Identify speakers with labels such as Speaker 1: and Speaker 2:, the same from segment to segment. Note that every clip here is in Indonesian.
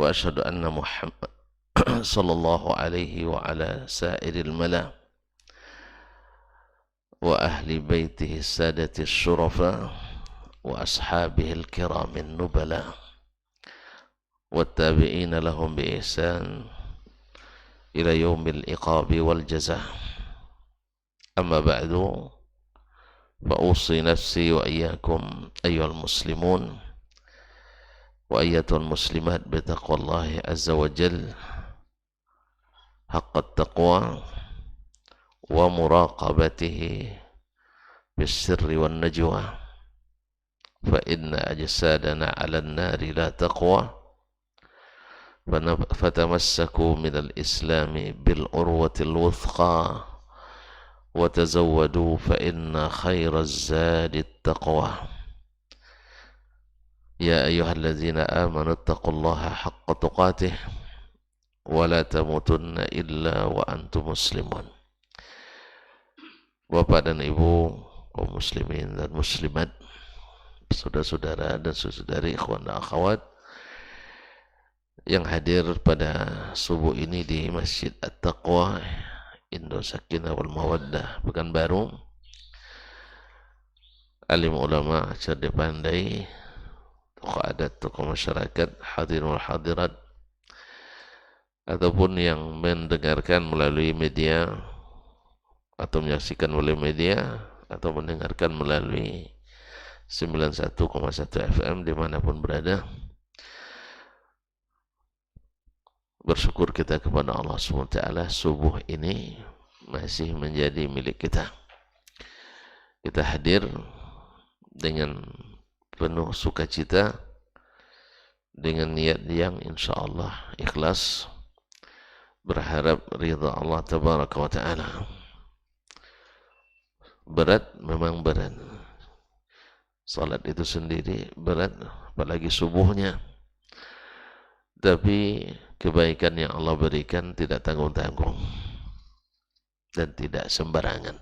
Speaker 1: وأشهد أن محمد صلى الله عليه وعلى سائر الملا وأهل بيته السادة الشرفاء وأصحابه الكرام النبلاء والتابعين لهم بإحسان إلى يوم العقاب والجزاء. أما بعد فأوصي نفسي وإياكم أيها المسلمون وأيتها المسلمات بتقوى الله عز وجل حق التقوى ومراقبته بالسر والنجوى، فإن أجسادنا على النار لا تقوى، فتمسكوا من الإسلام بالعروة الوثقى وتزودوا فإن خير الزاد التقوى. يا أيها الذين آمنوا اتقوا الله حق تقاته ولا تموتن إلا وأنتم مسلمون. Bapak dan Ibu kaum muslimin dan muslimat, saudara-saudara dan saudari, ikhwan dan akhwat yang hadir pada subuh ini di Masjid At-Taqwa Indo Sakinah wal Mawaddah Pekanbaru, alim ulama, cerdik pandai, tokoh adat, tokoh masyarakat, hadirin wal hadirat, ataupun yang mendengarkan melalui media atau menyaksikan melalui media atau mendengarkan melalui 91,1 FM dimanapun berada. Bersyukur kita kepada Allah SWT, subuh ini masih menjadi milik kita. Kita hadir dengan penuh sukacita, dengan niat yang insya Allah ikhlas, berharap ridha Allah Tabaraka wa Ta'ala. Berat, memang berat. Salat itu sendiri berat, apalagi subuhnya. Tapi kebaikan yang Allah berikan tidak tanggung-tanggung dan tidak sembarangan.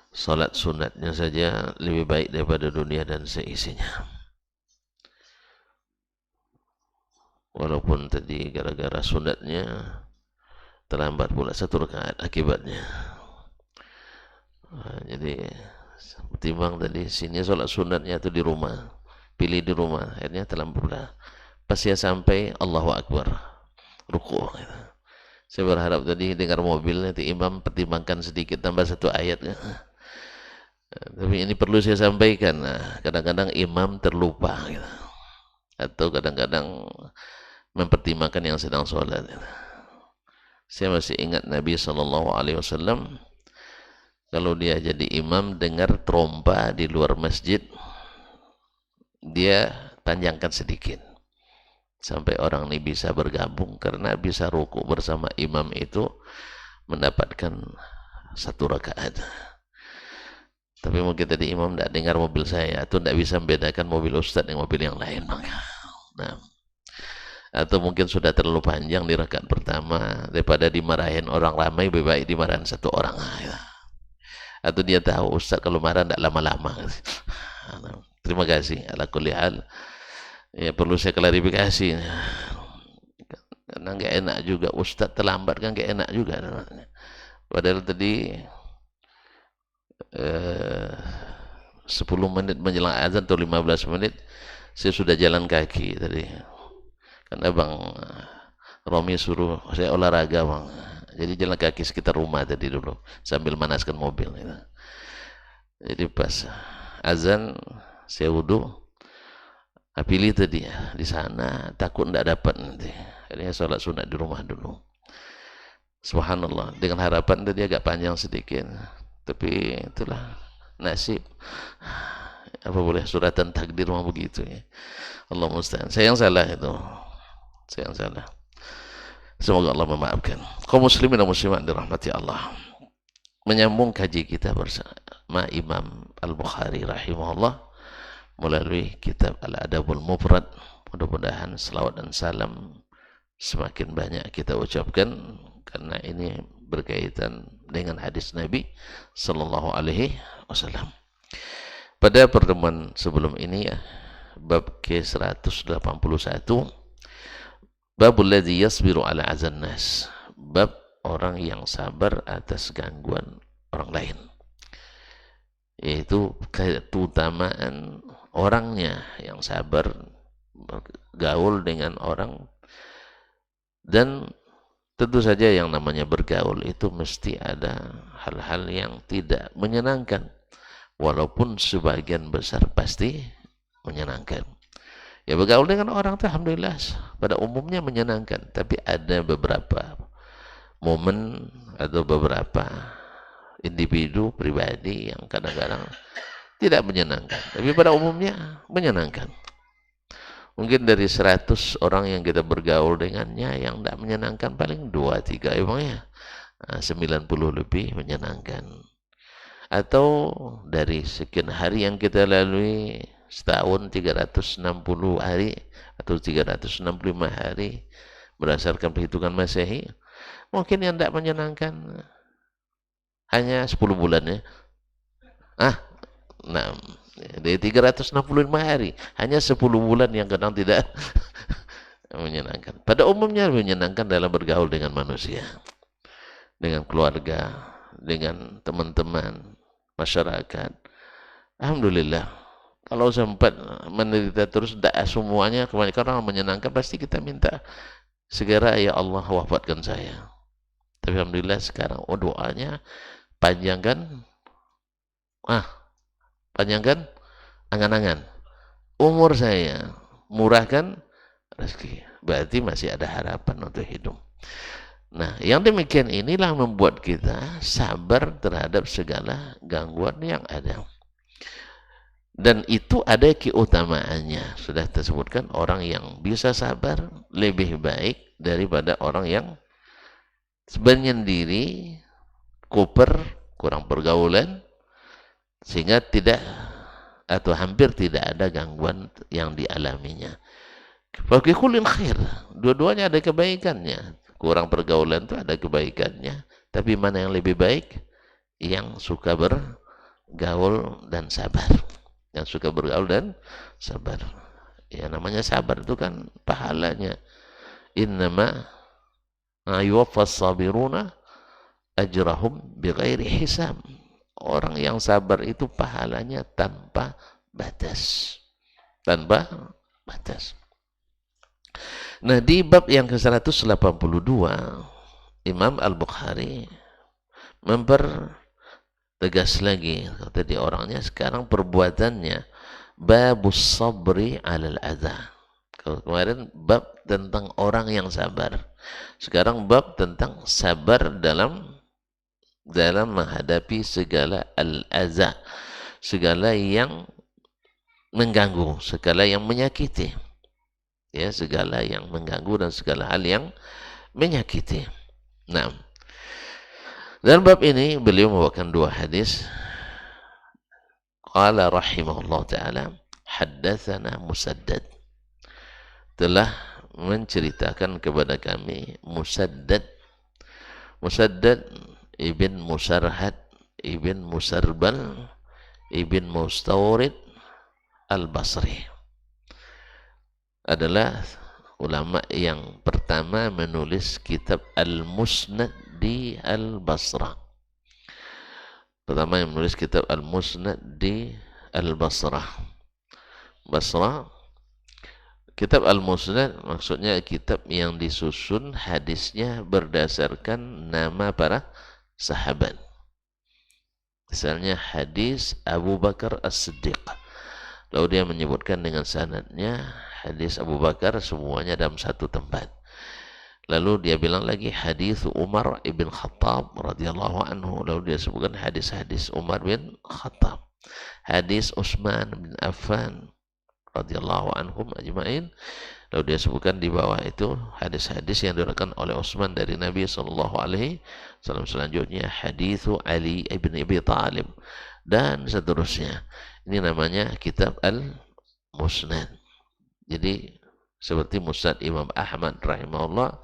Speaker 1: Salat sunatnya saja lebih baik daripada dunia dan seisinya. Walaupun tadi gara-gara sunatnya terlambat pula 1 rakaat akibatnya. Jadi ketimbang tadi sini sholat sunatnya itu di rumah, pilih di rumah, akhirnya terlambat pula. Pas saya sampai Allahu Akbar, ruku. Saya berharap tadi dengar mobil nanti imam pertimbangkan sedikit tambah 1 ayat. Tapi ini perlu saya sampaikan. Kadang-kadang imam terlupa, atau kadang-kadang mempertimbangkan yang sedang sholat. Saya masih ingat Nabi SAW, kalau dia jadi imam dengar trompa di luar masjid, dia panjangkan sedikit sampai orang ini bisa bergabung, karena bisa ruku bersama imam itu mendapatkan 1 rakaat. Tapi mungkin tadi imam tidak dengar mobil saya, atau tidak bisa membedakan mobil ustadz dengan mobil yang lain. Nah, atau mungkin sudah terlalu panjang di rakaat pertama, daripada dimarahin orang ramai, lebih baik dimarahin 1 orang. Atau dia tahu ustaz kalau marah tidak lama-lama. Terima kasih. Ala kulli hal, ya perlu saya klarifikasi, karena nggak enak juga ustaz terlambat, kan nggak enak juga. Padahal tadi 10 menit menjelang azan atau 15 menit saya sudah jalan kaki tadi, karena Bang Romi suruh saya olahraga, Bang. Jadi jalan kaki sekitar rumah tadi dulu sambil manaskan mobil. Jadi pas azan saya wudhu, pilih tadi di sana, takut tidak dapat nanti. Akhirnya sholat sunat di rumah dulu. Subhanallah, dengan harapan tadi agak panjang sedikit, tapi itulah nasib. Apa boleh, suratan takdir mah begitu ya. Allah musta'an. Saya yang salah itu. Saya yang salah. Semoga Allah memaafkan. Kaum muslimin dan muslimat dirahmati Allah. Menyambung kaji kita bersama Imam Al-Bukhari rahimahullah melalui kitab Al-Adabul Mufrad. Mudah-mudahan selawat dan salam semakin banyak kita ucapkan, karena ini berkaitan dengan hadis Nabi sallallahu alaihi wasallam. Pada pertemuan sebelum ini ya, bab ke-181, babul ladzi yasbiru ala azan nas, bab orang yang sabar atas gangguan orang lain, yaitu keutamaan orangnya yang sabar bergaul dengan orang. Dan tentu saja yang namanya bergaul itu mesti ada hal-hal yang tidak menyenangkan, walaupun sebagian besar pasti menyenangkan. Ya, bergaul dengan orang itu alhamdulillah pada umumnya menyenangkan, tapi ada beberapa momen atau beberapa individu pribadi yang kadang-kadang tidak menyenangkan, tapi pada umumnya menyenangkan. Mungkin dari 100 orang yang kita bergaul dengannya, yang tidak menyenangkan paling 2-3 emangnya, 90 lebih menyenangkan. Atau dari sekian hari yang kita lalui, setahun 360 hari atau 365 hari berdasarkan perhitungan Masehi, mungkin yang tidak menyenangkan hanya 10 bulan ya. Nah, dari 365 hari hanya 10 bulan yang kadang tidak menyenangkan. Pada umumnya menyenangkan dalam bergaul dengan manusia, dengan keluarga, dengan teman-teman, masyarakat. Alhamdulillah, kalau sempat menderita terus, tidak semuanya, kebanyakan orang menyenangkan, pasti kita minta segera ya Allah wafatkan saya. Tapi alhamdulillah sekarang doanya panjangkan angan-angan umur saya, murahkan rezeki. Berarti masih ada harapan untuk hidup. Nah, yang demikian inilah membuat kita sabar terhadap segala gangguan yang ada. Dan itu ada keutamaannya. Sudah tersebutkan, orang yang bisa sabar lebih baik daripada orang yang menyendiri, kuper, kurang pergaulan, sehingga tidak atau hampir tidak ada gangguan yang dialaminya. Bagi kulin khair, dua-duanya ada kebaikannya. Kurang pergaulan itu ada kebaikannya, tapi mana yang lebih baik? Yang suka bergaul dan sabar. Yang suka bergaul dan sabar. Ya, namanya sabar itu kan pahalanya. Innama yuwaffas sabiruna ajrahum bighairi hisab. Orang yang sabar itu pahalanya tanpa batas. Tanpa batas. Nah, di bab yang ke-182, Imam Al-Bukhari mempertegas lagi, kata di orangnya sekarang perbuatannya, babus sabri alal adha. Kalau kemarin bab tentang orang yang sabar, sekarang bab tentang sabar dalam menghadapi segala al-aza, segala yang mengganggu, segala yang menyakiti, ya, segala yang mengganggu dan segala hal yang menyakiti. Nah, dalam bab ini beliau membawakan 2 hadis. Qala rahimahullah ta'ala, haddatsana Musaddad, telah menceritakan kepada kami Musaddad ibn Musarhad ibn Musarbal ibn Mustawrid Al-Basri, adalah ulama yang pertama menulis kitab Al-Musnad di Al-Basrah. Pertama yang menulis kitab Al-Musnad di Al-Basrah. Basrah. Kitab Al-Musnad maksudnya kitab yang disusun hadisnya berdasarkan nama para sahabat. Misalnya hadis Abu Bakar As-Siddiq, lalu dia menyebutkan dengan sanadnya hadis Abu Bakar semuanya dalam satu tempat. Lalu dia bilang lagi hadis Umar ibn Khattab radhiyallahu anhu, lalu dia sebutkan hadis-hadis Umar bin Khattab. Hadis Utsman bin Affan radhiyallahu anhum ajma'in, lalu dia sebutkan di bawah itu hadis-hadis yang diriwayatkan oleh Utsman dari Nabi sallallahu alaihi wasallam. Selanjutnya hadis Ali ibn Abi Thalib dan seterusnya. Ini namanya kitab Al-Musnad. Jadi seperti Musnad Imam Ahmad rahimahullah,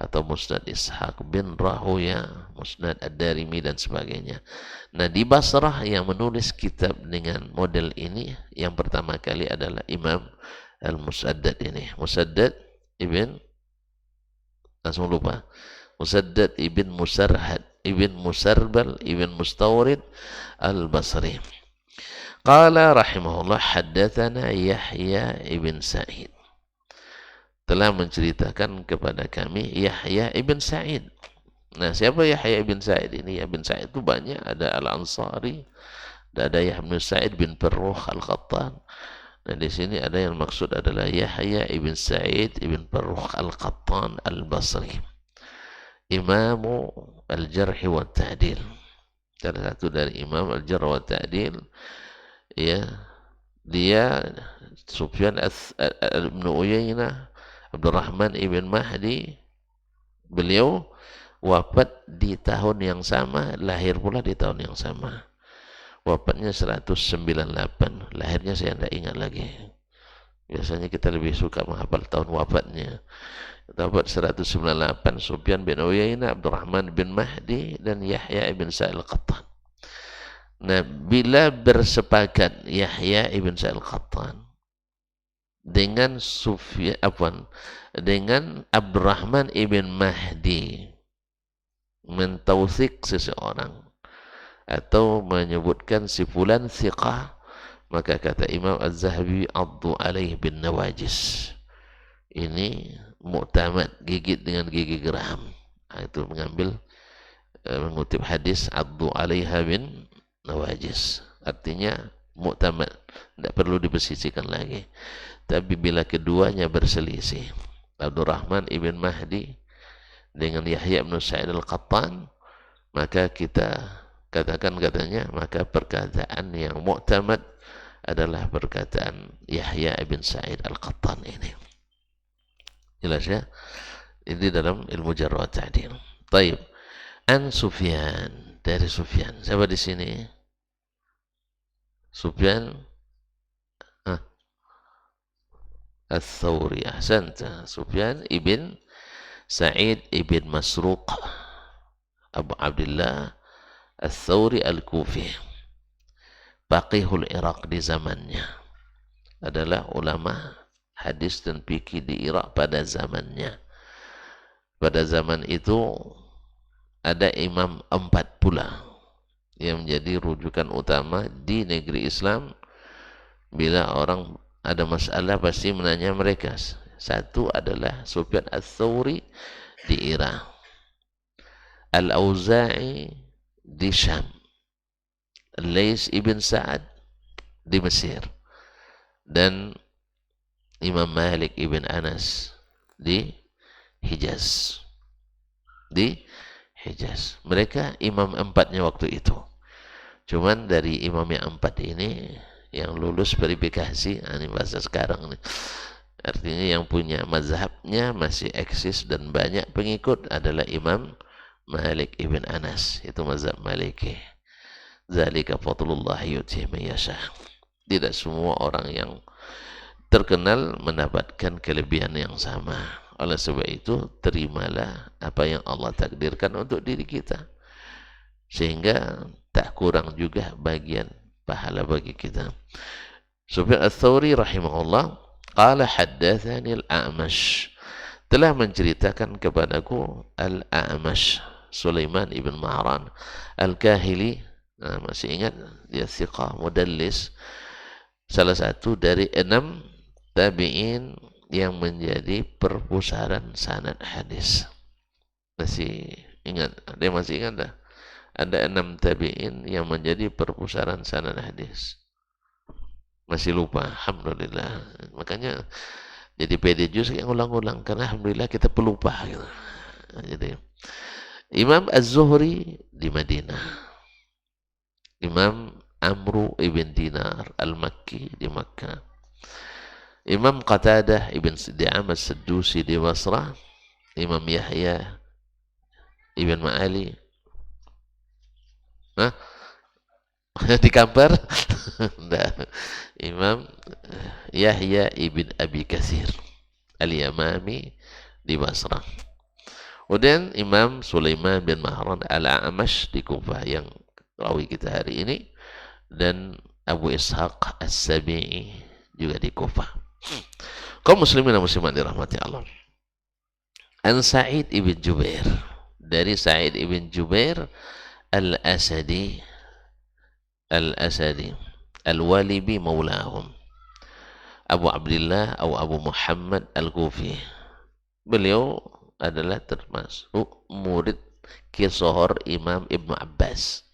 Speaker 1: atau Musnad Ishaq bin Rahuya, Musnad Ad-Darimi dan sebagainya. Nah, di Basrah yang menulis kitab dengan model ini yang pertama kali adalah Imam Al-Musaddad ini. Musaddad ibn, langsung lupa, Musaddad ibn Musarhad ibn Musarbal ibn Mustawrid Al-Basri. Qala rahimahullah haddatsana Yahya ibn Sa'id, telah menceritakan kepada kami Yahya ibn Sa'id. Nah, siapa Yahya ibn Sa'id ini? Yahya ibn Sa'id itu banyak, ada Al-Ansari, ada Yahya ibn Sa'id bin Farrukh Al-Qattan. Nah, di sini ada yang maksud adalah Yahya ibn Sa'id ibn Farrukh Al-Qattan Al-Basri, Imamu Al-Jarh wa Ta'dil, salah satu dari Imam Al-Jarh wa Ta'dil. Ya, dia Sufyan ibn Uyainah, Abdurrahman ibn Mahdi, beliau wafat di tahun yang sama, lahir pula di tahun yang sama. Wafatnya 198, lahirnya saya tidak ingat lagi. Biasanya kita lebih suka menghafal tahun wafatnya. Wafat 198, Sufyan bin Uyainah, Abdurrahman bin Mahdi, dan Yahya ibn Sa'id Al-Qattan. Nah, bila bersepakat Yahya ibn Sa'id Al-Qattan dengan dengan Abdurrahman ibn Mahdi mentautsik seseorang atau menyebutkan si fulan thiqah, maka kata Imam Az-Zahabi addu alaih bin nawajis, ini mu'tamad, gigit dengan gigi geram. Nah, itu mengutip hadis addu alaiha bin nawajis, artinya mu'tamad, tidak perlu dibersihkan lagi. Tapi bila keduanya berselisih, Abdurrahman ibn Mahdi dengan Yahya ibn Sa'id Al-Qattan, maka kita katakan katanya, maka perkataan yang mu'tamad adalah perkataan Yahya ibn Sa'id Al-Qattan ini. Jelas ya? Ini dalam ilmu jarh wa ta'dil. Taib. An Sufyan, dari Sufyan. Siapa di sini? Sufyan Ats-Tsauri. Ahsanta. Sufyan ibn Sa'id ibn Masruq Abu Abdullah Ats-Tsauri Al-Kufi, faqihul Iraq di zamannya, adalah ulama hadis dan fikih di Irak pada zamannya. Pada zaman itu ada imam 4 pula yang menjadi rujukan utama di negeri Islam. Bila orang ada masalah pasti menanya mereka. Satu adalah Sufyan Ats-Tsauri di Irak, Al-Auza'i di Syam, Lais ibn Sa'ad di Mesir, dan Imam Malik ibn Anas di Hijaz. Mereka imam 4-nya waktu itu. Cuman dari imam yang 4 ini yang lulus verifikasi, ini bahasa sekarang nih, artinya yang punya mazhabnya masih eksis dan banyak pengikut adalah Imam Malik ibn Anas. Itu mazhab Maliki. Zalika fadlullah yu'tihi man yasha. Tidak semua orang yang terkenal mendapatkan kelebihan yang sama. Oleh sebab itu, terimalah apa yang Allah takdirkan untuk diri kita, sehingga tak kurang juga bagian pahala bagi kita. Sufyan Ats-Tsauri rahimahullah qala haddatsani Al-A'mash, telah menceritakan kepadaku Al-A'mash, Sulaiman ibn Ma'ran Al-Kahili. Nah, masih ingat dia thiqah mudallis, salah satu dari 6 tabi'in yang menjadi perpustakaan sanad hadis. Masih ingat? Dia masih ingat dah? Ada 6 tabi'in yang menjadi perpustakaan sanad hadis. Masih lupa? Alhamdulillah. Makanya jadi pede juz yang ulang-ulang, karena alhamdulillah kita pelupa gitu. Jadi Imam Az-Zuhri di Madinah, Imam Amru ibn Dinar Al-Makki di Makkah, Imam Qatadah ibn Di'am As-Saddusi di Basrah, Imam Yahya ibn Ma'ali di Kampar Imam Yahya ibn Abi Katsir Al-Yamami di Basrah, Kemudian Imam Sulaiman bin Mahran Al-A'mash di Kufah yang rawi kita hari ini, dan Abu Ishaq As-Sabi'i juga di Kufah. Kaum muslimin dan muslimat dirahmati Allah. An Sa'id ibn Jubair, dari Sa'id ibn Jubair Al-Asadi Al-Walibi maulahum, Abu Abdullah atau Abu Muhammad Al-Kufi. Beliau adalah termasuk murid kisohor Imam Ibnu Abbas.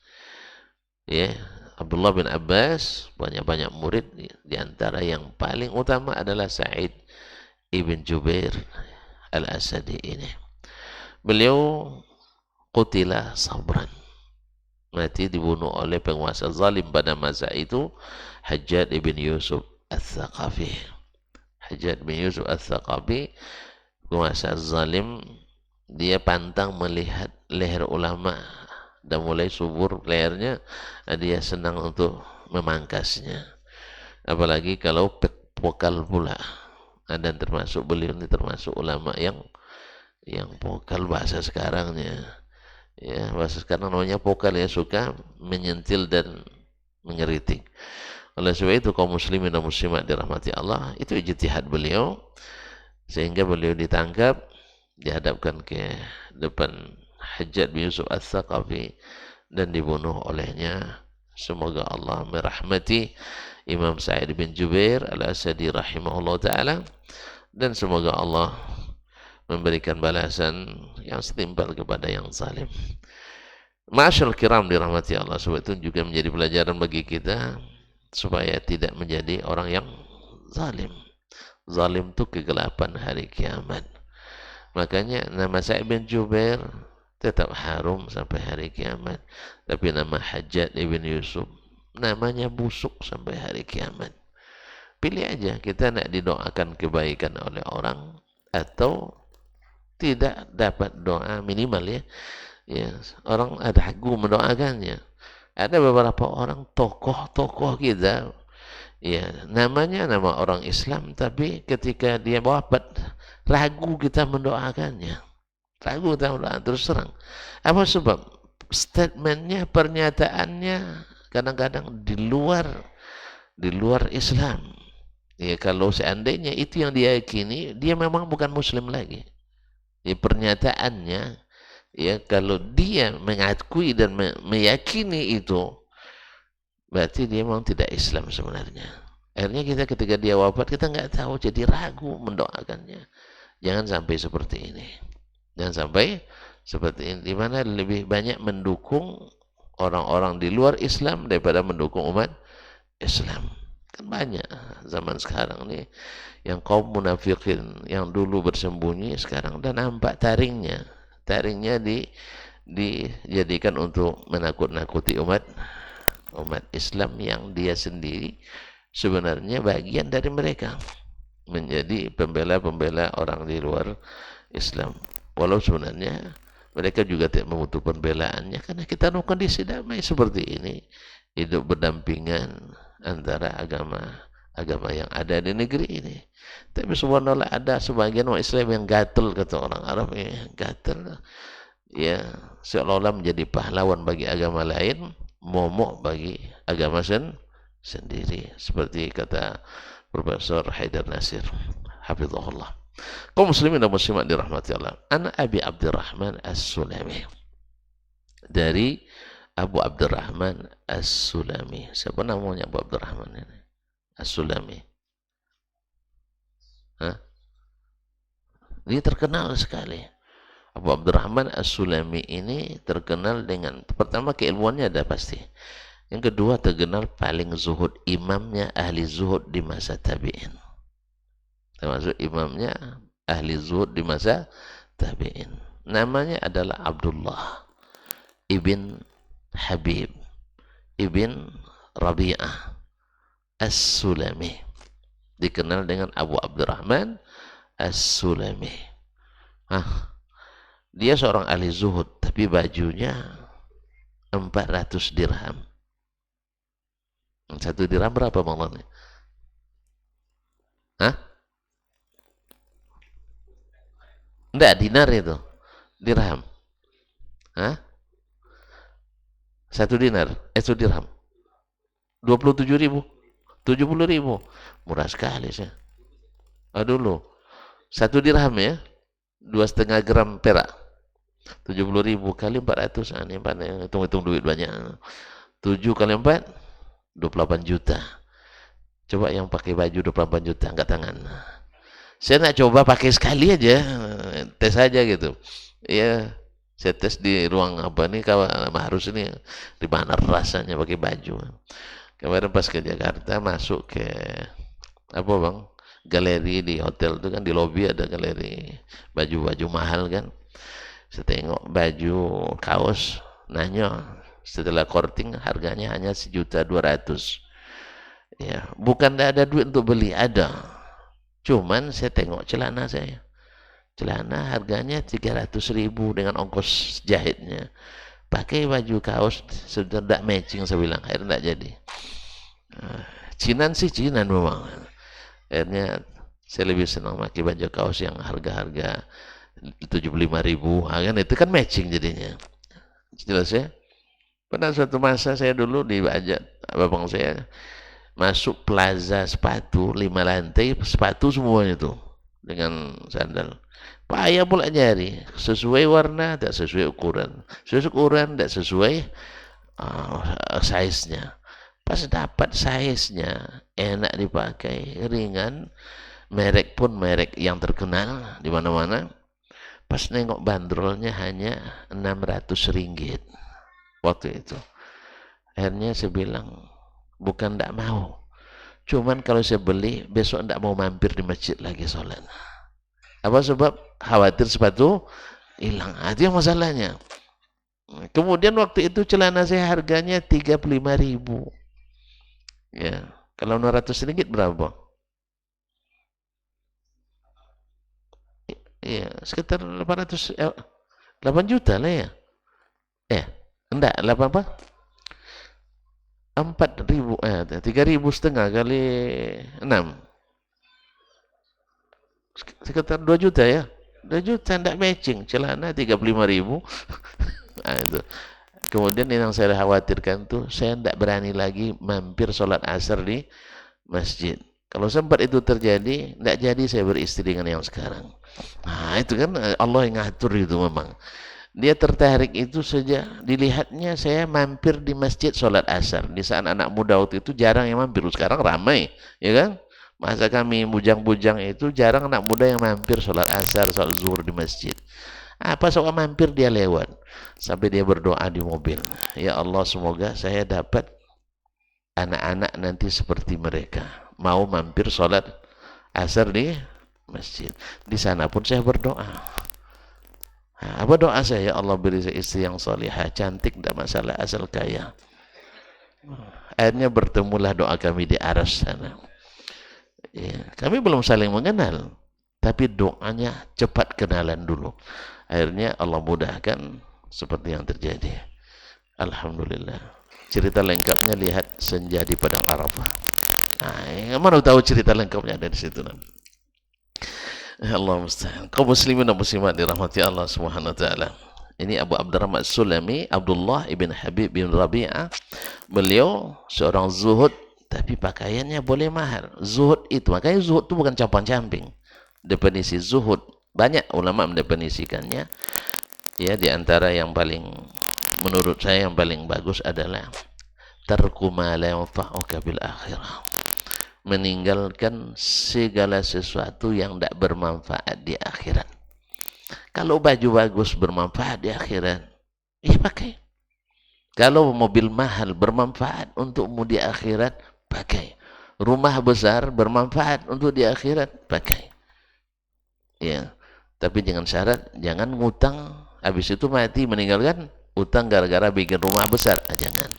Speaker 1: Ya, Abdullah bin Abbas banyak-banyak murid, di antara yang paling utama adalah Sa'id ibn Jubair Al-Asadi ini. Beliau qutila sabran, mati dibunuh oleh penguasa zalim pada masa itu, Hajjaj ibn Yusuf Al-Thaqafi. Hajjaj bin Yusuf Al-Thaqafi, penguasa zalim, dia pantang melihat leher ulama dan mulai subur lehernya, dia senang untuk memangkasnya, apalagi kalau pokal pula. Dan termasuk beliau ini termasuk ulama yang pokal bahasa sekarangnya. Ya, bahasa sekarang namanya pokal, ya, suka menyentil dan mengeritik. Oleh sebab itu kaum muslimin dan muslimat dirahmati Allah, itu ijtihad beliau, sehingga beliau ditangkap, dihadapkan ke depan Hajjaj bin Yusuf Al-Thaqafi dan dibunuh olehnya. Semoga Allah merahmati Imam Sa'id bin Jubair Al-Asadi rahimahullah ta'ala, dan semoga Allah memberikan balasan yang setimpal kepada yang zalim. Ma'asyarul kiram dirahmati Allah, sebab itu juga menjadi pelajaran bagi kita supaya tidak menjadi orang yang zalim. Zalim itu kegelapan hari kiamat. Makanya nama Sa'id bin Jubair tetap harum sampai hari kiamat, tapi nama Hajjaj ibn Yusuf namanya busuk sampai hari kiamat. Pilih aja, kita nak didoakan kebaikan oleh orang atau tidak dapat doa minimal, ya. Ya, orang ada ragu mendoakannya. Ada beberapa orang tokoh-tokoh kita, ya, namanya nama orang Islam, tapi ketika dia wafat ragu kita mendoakannya. Ragu kita mendoakan, terus terang. Apa sebab? Statementnya, pernyataannya kadang-kadang di luar Islam. Ya, kalau seandainya itu yang dia yakini, dia memang bukan Muslim lagi. Ya, pernyataannya, ya, kalau dia mengakui dan meyakini itu, berarti dia memang tidak Islam sebenarnya. Akhirnya kita ketika dia wafat, kita nggak tahu, jadi ragu mendoakannya. Jangan sampai seperti ini. Jangan sampai seperti ini, dimana lebih banyak mendukung orang-orang di luar Islam daripada mendukung umat Islam. Kan banyak zaman sekarang nih yang kaum munafikin yang dulu bersembunyi, sekarang udah nampak taringnya dijadikan untuk menakut-nakuti umat Islam, yang dia sendiri sebenarnya bagian dari mereka, menjadi pembela-pembela orang di luar Islam. Walau sebenarnya mereka juga tidak membutuhkan pembelaannya, karena kita dalam kondisi damai seperti ini, hidup berdampingan antara agama yang ada di negeri ini. Tapi subhanallah, ada sebagian orang Islam yang gatel, kata orang Arab, ya, gatel, ya, seolah-olah menjadi pahlawan bagi agama lain, momok bagi agama sendiri, seperti kata Profesor Haidar Nasir hafizahullah. Kaum muslimin dan muslimat dirahmati Allah. An Abi Abdurrahman As-Sulami, dari Abu Abdurrahman As-Sulami. Siapa namanya Abu Abdurrahman ini? As-Sulami. Hah? Dia terkenal sekali. Abu Abdurrahman As-Sulami ini terkenal dengan, pertama, keilmuannya ada pasti. Yang kedua, terkenal paling zuhud, imamnya ahli zuhud di masa tabi'in. Termasuk imamnya ahli zuhud di masa tabi'in. Namanya adalah Abdullah ibn Habib ibn Rabi'ah As-Sulami, dikenal dengan Abu Abdurrahman As-Sulami. Dia seorang ahli zuhud, tapi bajunya 400 dirham. Satu dirham berapa maksudnya? Hah? Enggak, dinar itu. Dirham. Hah? 1 dinar, itu dirham. 27.000, 70.000. Murah sekali sih. Dulu 1 dirham ya, 2,5 gram perak. 70.000 kali 400, ini hitung-hitung duit banyak. 7 kali 4, 28 juta. Coba yang pakai baju 28 juta, angkat tangan. Saya nak coba pakai sekali aja, tes aja gitu. Ya, saya tes di ruang apa nih, kawan harus ini, di mana rasanya pakai baju. Kemarin pas ke Jakarta, masuk ke apa bang, galeri di hotel itu kan, di lobi ada galeri baju-baju mahal kan. Saya tengok baju kaos, nanya setelah korting harganya hanya 1.200.000. Ya, bukan tidak ada duit untuk beli, ada. Cuman saya tengok celana saya. Celana harganya 300.000 dengan ongkos jahitnya. Pakai baju kaos sudah tidak matching, saya bilang. Akhirnya tidak jadi. Cinan sih Cinan memang. Akhirnya saya lebih senang pakai baju kaos yang harga-harga 75.000. Kan itu kan matching jadinya. Jelas ya? Pada suatu masa saya dulu diajak babang saya masuk plaza sepatu 5 lantai, sepatu semuanya itu dengan sandal. Payah pula nyari, sesuai warna tak sesuai ukuran, sesuai ukuran tak sesuai size-nya. Pas dapat size-nya enak dipakai, ringan, merek pun merek yang terkenal di mana-mana. Pas nengok bandrolnya hanya 600 ringgit waktu itu. Akhirnya saya bilang, bukan tidak mau, cuman kalau saya beli besok tidak mau mampir di masjid lagi sholat. Apa sebab? Khawatir sepatu hilang. Itu yang masalahnya. Kemudian waktu itu celana saya harganya 35.000. Ya, kalau 600 ringgit berapa? Iya, sekitar 8 juta lah ya. Enggak, 8 apa? 4.000, 3.500 kali 6. Sekitar 2 juta ya. 2 juta enggak matching, celana 35.000. Nah, itu. Kemudian yang saya khawatirkan tuh, saya enggak berani lagi mampir sholat asar di masjid. Kalau sempat itu terjadi, enggak jadi saya beristri dengan yang sekarang. Nah, itu kan Allah yang ngatur itu memang. Dia tertarik itu saja dilihatnya saya mampir di masjid sholat asar. Di saat anak muda waktu itu jarang yang mampir, sekarang ramai, ya kan? Masa kami bujang-bujang itu jarang anak muda yang mampir sholat asar, sholat zuhur di masjid. Apa soal mampir dia lewat, sampai dia berdoa di mobil, ya Allah semoga saya dapat anak-anak nanti seperti mereka, mau mampir sholat asar di masjid. Di sana pun saya berdoa. Apa doa saya? Ya Allah beri saya istri yang salihah, cantik, tidak masalah, asal kaya. Akhirnya bertemulah doa kami di aras sana. Ya, kami belum saling mengenal, tapi doanya cepat kenalan dulu. Akhirnya Allah mudahkan seperti yang terjadi. Alhamdulillah. Cerita lengkapnya lihat senja di Padang Arafah. Nah, mana tahu cerita lengkapnya dari situ. Allah musta'an. Kaum muslimin dan muslimat dirahmati Allah Subhanahu wa taala. Ini Abu Abdurrahman Sulami, Abdullah ibn Habib bin Rabi'ah. Beliau seorang zuhud, tapi pakaiannya boleh mahal. Zuhud itu, makanya zuhud itu bukan campang-camping. Definisi zuhud banyak ulama mendefinisikannya. Ya, di antara yang paling, menurut saya yang paling bagus adalah tarku ma la yanfa'uka bil akhirah. Meninggalkan segala sesuatu yang tidak bermanfaat di akhirat. Kalau baju bagus bermanfaat di akhirat, ya pakai. Kalau mobil mahal bermanfaat untukmu di akhirat, pakai. Rumah besar bermanfaat untuk di akhirat, pakai. Ya, tapi dengan syarat jangan ngutang, habis itu mati meninggalkan utang gara-gara bikin rumah besar, jangan.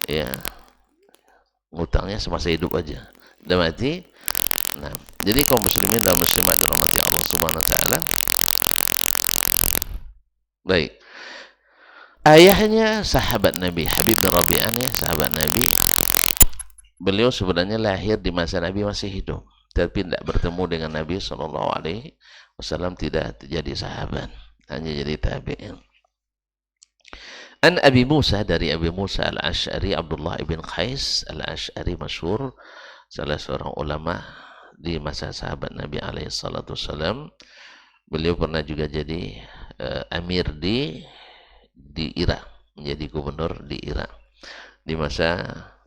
Speaker 1: Ya, ngutangnya semasa hidup aja. Udah mati. Nah, jadi kaum muslimin dan muslimat dirahmati Allah Subhanahu wa taala. Baik. Ayahnya sahabat Nabi, Habib bin Rabi'ah, sahabat Nabi. Beliau sebenarnya lahir di masa Nabi masih hidup, tapi tidak bertemu dengan Nabi SAW, tidak jadi sahabat. hanya jadi tabi'in. An Abi Musa, dari Abi Musa al-Ash'ari, Abdullah ibn Qais al-Ash'ari, masyhur, salah seorang ulama di masa sahabat Nabi alaihi salatu wasallam. Beliau pernah juga jadi amir di Irak, menjadi gubernur di Irak di masa,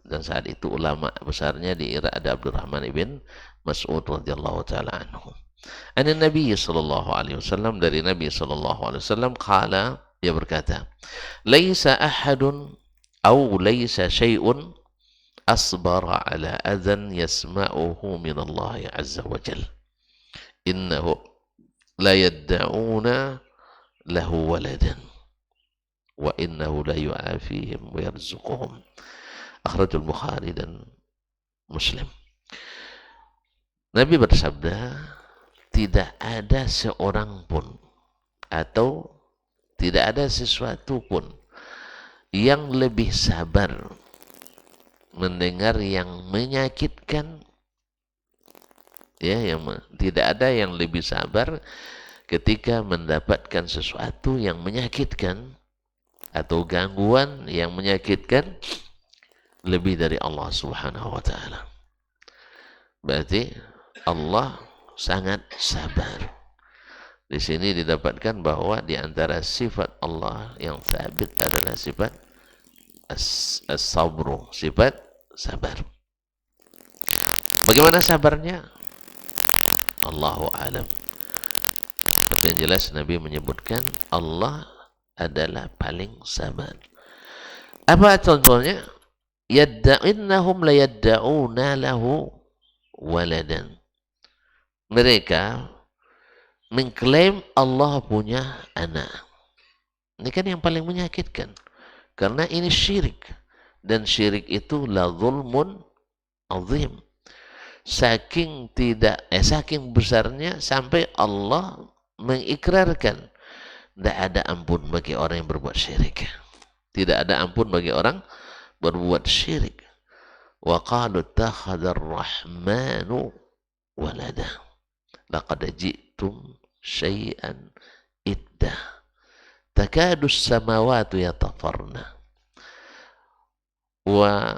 Speaker 1: dan saat itu ulama besarnya di Irak ada Abdurrahman ibn Mas'ud radhiyallahu taala anhu. An Nabi sallallahu alaihi wasallam, dari Nabi sallallahu alaihi wasallam, qala, dia berkata, laisa ahadun au laisa syai'un asbara ala adhan yasma'uhu min Allah azza wa jalla, innahu la yadda'una lahu waladan wa innahu la yu'afihim wa yarzuquhum. Akhrajul Bukhari dan Muslim. Nabi bersabda, tidak ada seorang pun atau tidak ada sesuatu pun yang lebih sabar mendengar yang menyakitkan, ya, tidak ada yang lebih sabar ketika mendapatkan sesuatu yang menyakitkan atau gangguan yang menyakitkan lebih dari Allah Subhanahu wa taala. Berarti Allah sangat sabar. Di sini didapatkan bahwa di antara sifat Allah yang sabit adalah sifat as-sabru, sifat sabar. Bagaimana sabarnya? Allahu a'lam. Tapi yang jelas Nabi menyebutkan Allah adalah paling sabar. Apa contohnya? Innahum la yadda'una lahu waladan. Mereka mengklaim Allah punya anak. Ini kan yang paling menyakitkan. Karena ini syirik. Dan syirik itu la zulmun azim. Saking besarnya sampai Allah mengikrarkan tidak ada ampun bagi orang yang berbuat syirik. Tidak ada ampun bagi orang berbuat syirik. Wa qalu takhadar rahmanu walada laqad ji'tum syai'an idda takadu as-samawati yatafarna wa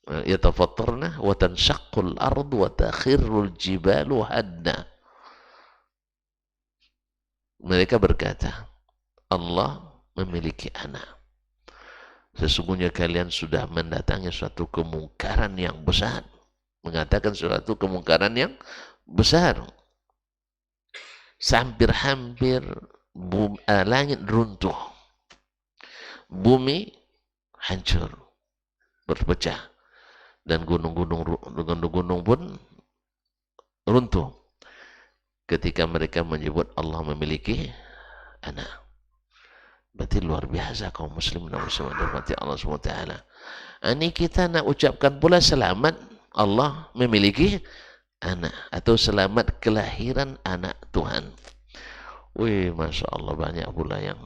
Speaker 1: yatafattarna wa tanshaqqu al-ardu wa takhirru al-jibalu hadda. Mereka berkata, Allah memiliki anak. Sesungguhnya kalian sudah mendatangi suatu kemungkaran yang besar. Mengatakan suatu kemungkaran yang besar. Hampir-hampir langit runtuh. Bumi hancur, berpecah. Dan gunung-gunung pun runtuh. Ketika mereka menyebut Allah memiliki anak. Berarti luar biasa kaum muslim dan muslimat dirahmati Allah SWT. Ini kita nak ucapkan pula selamat Allah memiliki anak, atau selamat kelahiran anak Tuhan. Wih, Masya Allah, banyak pula yang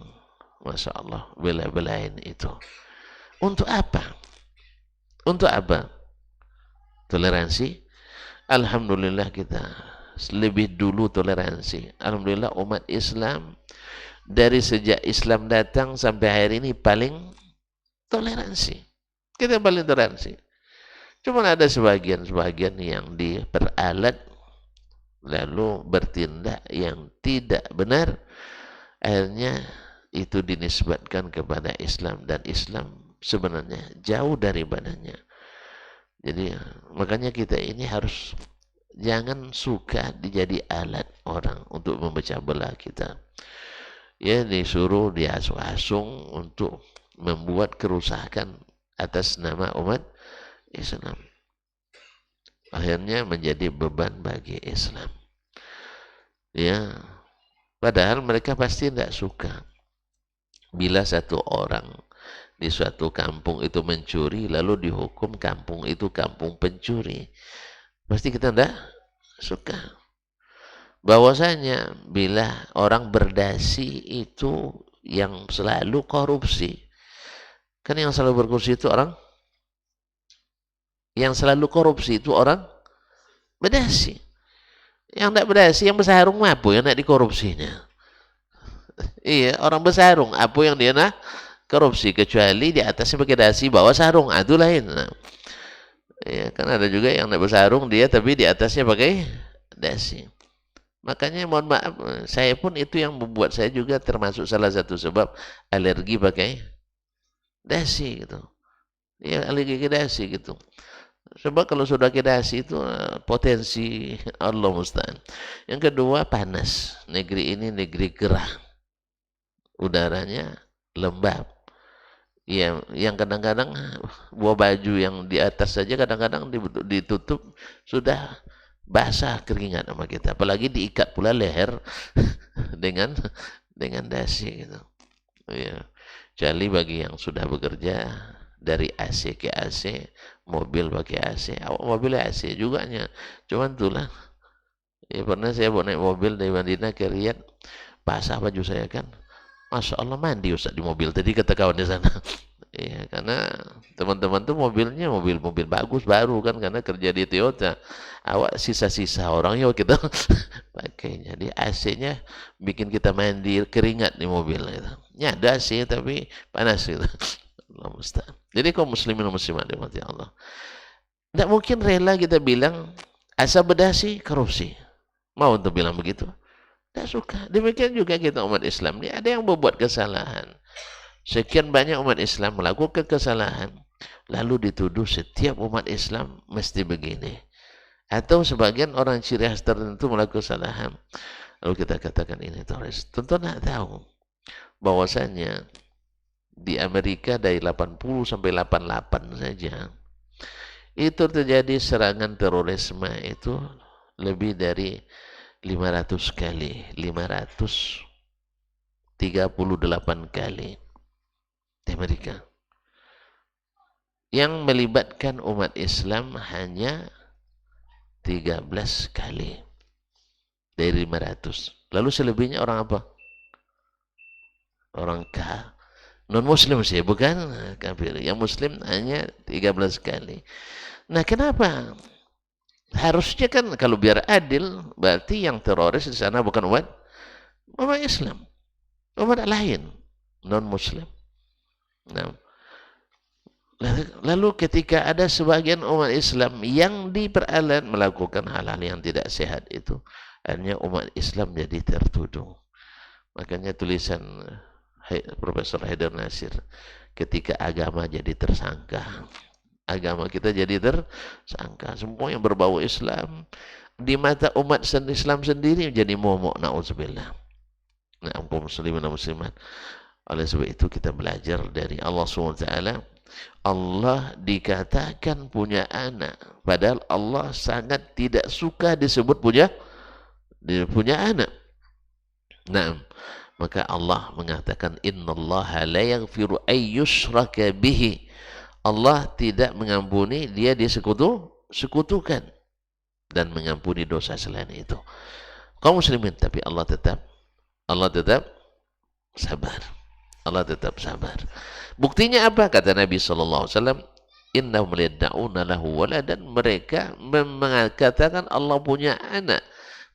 Speaker 1: Masya Allah bela-belain itu. Untuk apa? Untuk apa? Toleransi? Alhamdulillah kita lebih dulu toleransi. Alhamdulillah umat Islam dari sejak Islam datang sampai hari ini paling toleransi. Kita paling toleransi. Cuma ada sebagian yang diperalat lalu bertindak yang tidak benar. Akhirnya itu dinisbatkan kepada Islam, dan Islam sebenarnya jauh daripadanya. Jadi makanya kita ini harus jangan suka dijadi alat orang untuk memecah belah kita. Ya, disuruh diasung-asung untuk membuat kerusakan atas nama umat Islam. Akhirnya menjadi beban bagi Islam. Ya, padahal mereka pasti tidak suka bila satu orang di suatu kampung itu mencuri lalu dihukum kampung itu kampung pencuri. Pasti kita tidak suka. Bahwasanya bila orang berdasi itu yang selalu korupsi, kan yang selalu berkorupsi itu orang, yang selalu korupsi itu orang berdasi. Yang tidak berdasi, yang bersaharung mampu yang tidak dikorupsinya. Iya, orang bersarung. Apa yang dia nak? Korupsi. Kecuali di atasnya pakai dasi, bawah sarung. Ah, itu lain. Nah, ya, kan ada juga yang nak bersarung dia, tapi di atasnya pakai dasi. Makanya mohon maaf, saya pun itu yang membuat saya juga termasuk salah satu sebab alergi pakai dasi gitu. Ya, alergi ke dasi gitu. Sebab kalau sudah ke dasi itu potensi Allah musta'an. Yang kedua panas. Negeri ini negeri gerah. Udaranya lembab. Yang kadang-kadang buah baju yang di atas saja kadang-kadang ditutup sudah basah keringat sama kita. Apalagi diikat pula leher dengan dasi gitu. Ya. Kecuali bagi yang sudah bekerja dari AC ke AC, mobil pakai AC, awak mobil AC juga nya. Cuman itulah. Ya pernah saya bawa naik mobil dari Madinah ke Riyadh, basah baju saya kan. Masya Allah mandi Ustaz di mobil tadi kata kawan di sana. Iya, karena teman-teman tuh mobilnya mobil-mobil bagus baru kan karena kerja di Toyota. Awak sisa-sisa orang ya kita pakai. Jadi AC-nya bikin kita mandi keringat di mobil gitu. Ya ada sih tapi panas gitu. Allah musta'an. Jadi kaum muslimin dan muslimat dimati Allah. Tidak mungkin rela kita bilang asal berdasi korupsi. Mau untuk bilang begitu? Tidak suka. Demikian juga kita umat Islam ini ada yang berbuat kesalahan. Sekian banyak umat Islam melakukan kesalahan, lalu dituduh setiap umat Islam mesti begini. Atau sebagian orang ciri khas tertentu melakukan kesalahan, lalu kita katakan ini teroris. Tentu nak tahu bahwasanya di Amerika dari 80 sampai 88 saja, itu terjadi serangan terorisme itu lebih dari 500 kali, 538 kali. Di Amerika yang melibatkan umat Islam hanya 13 kali dari 500. Lalu selebihnya orang apa? Orang non muslim sih, bukan kafir. Yang muslim hanya 13 kali. Nah, kenapa? Harusnya kan kalau biar adil, berarti yang teroris di sana bukan umat Islam, umat lain, non muslim. Nah, lalu ketika ada sebagian umat Islam yang diperalat melakukan hal-hal yang tidak sehat itu, akhirnya umat Islam jadi tertuduh. Makanya tulisan Profesor Haidar Nasir, ketika agama jadi tersangka, agama kita jadi tersangka, semua yang berbau Islam di mata umat Islam sendiri jadi momok, na'udzubillah. Nah, kaum muslimin dan muslimat, oleh sebab itu kita belajar dari Allah SWT. Allah dikatakan punya anak, padahal Allah sangat tidak suka disebut punya anak. Nah, maka Allah mengatakan innallaha la yaghfiru ay yushraka bihi. Allah tidak mengampuni dia disekutukan dan mengampuni dosa selain itu. Kaum muslimin, tapi Allah tetap sabar. Allah tetap sabar. Buktinya apa? Kata Nabi SAW, innahum liyadda'una lahu waladan. Mereka mengatakan Allah punya anak.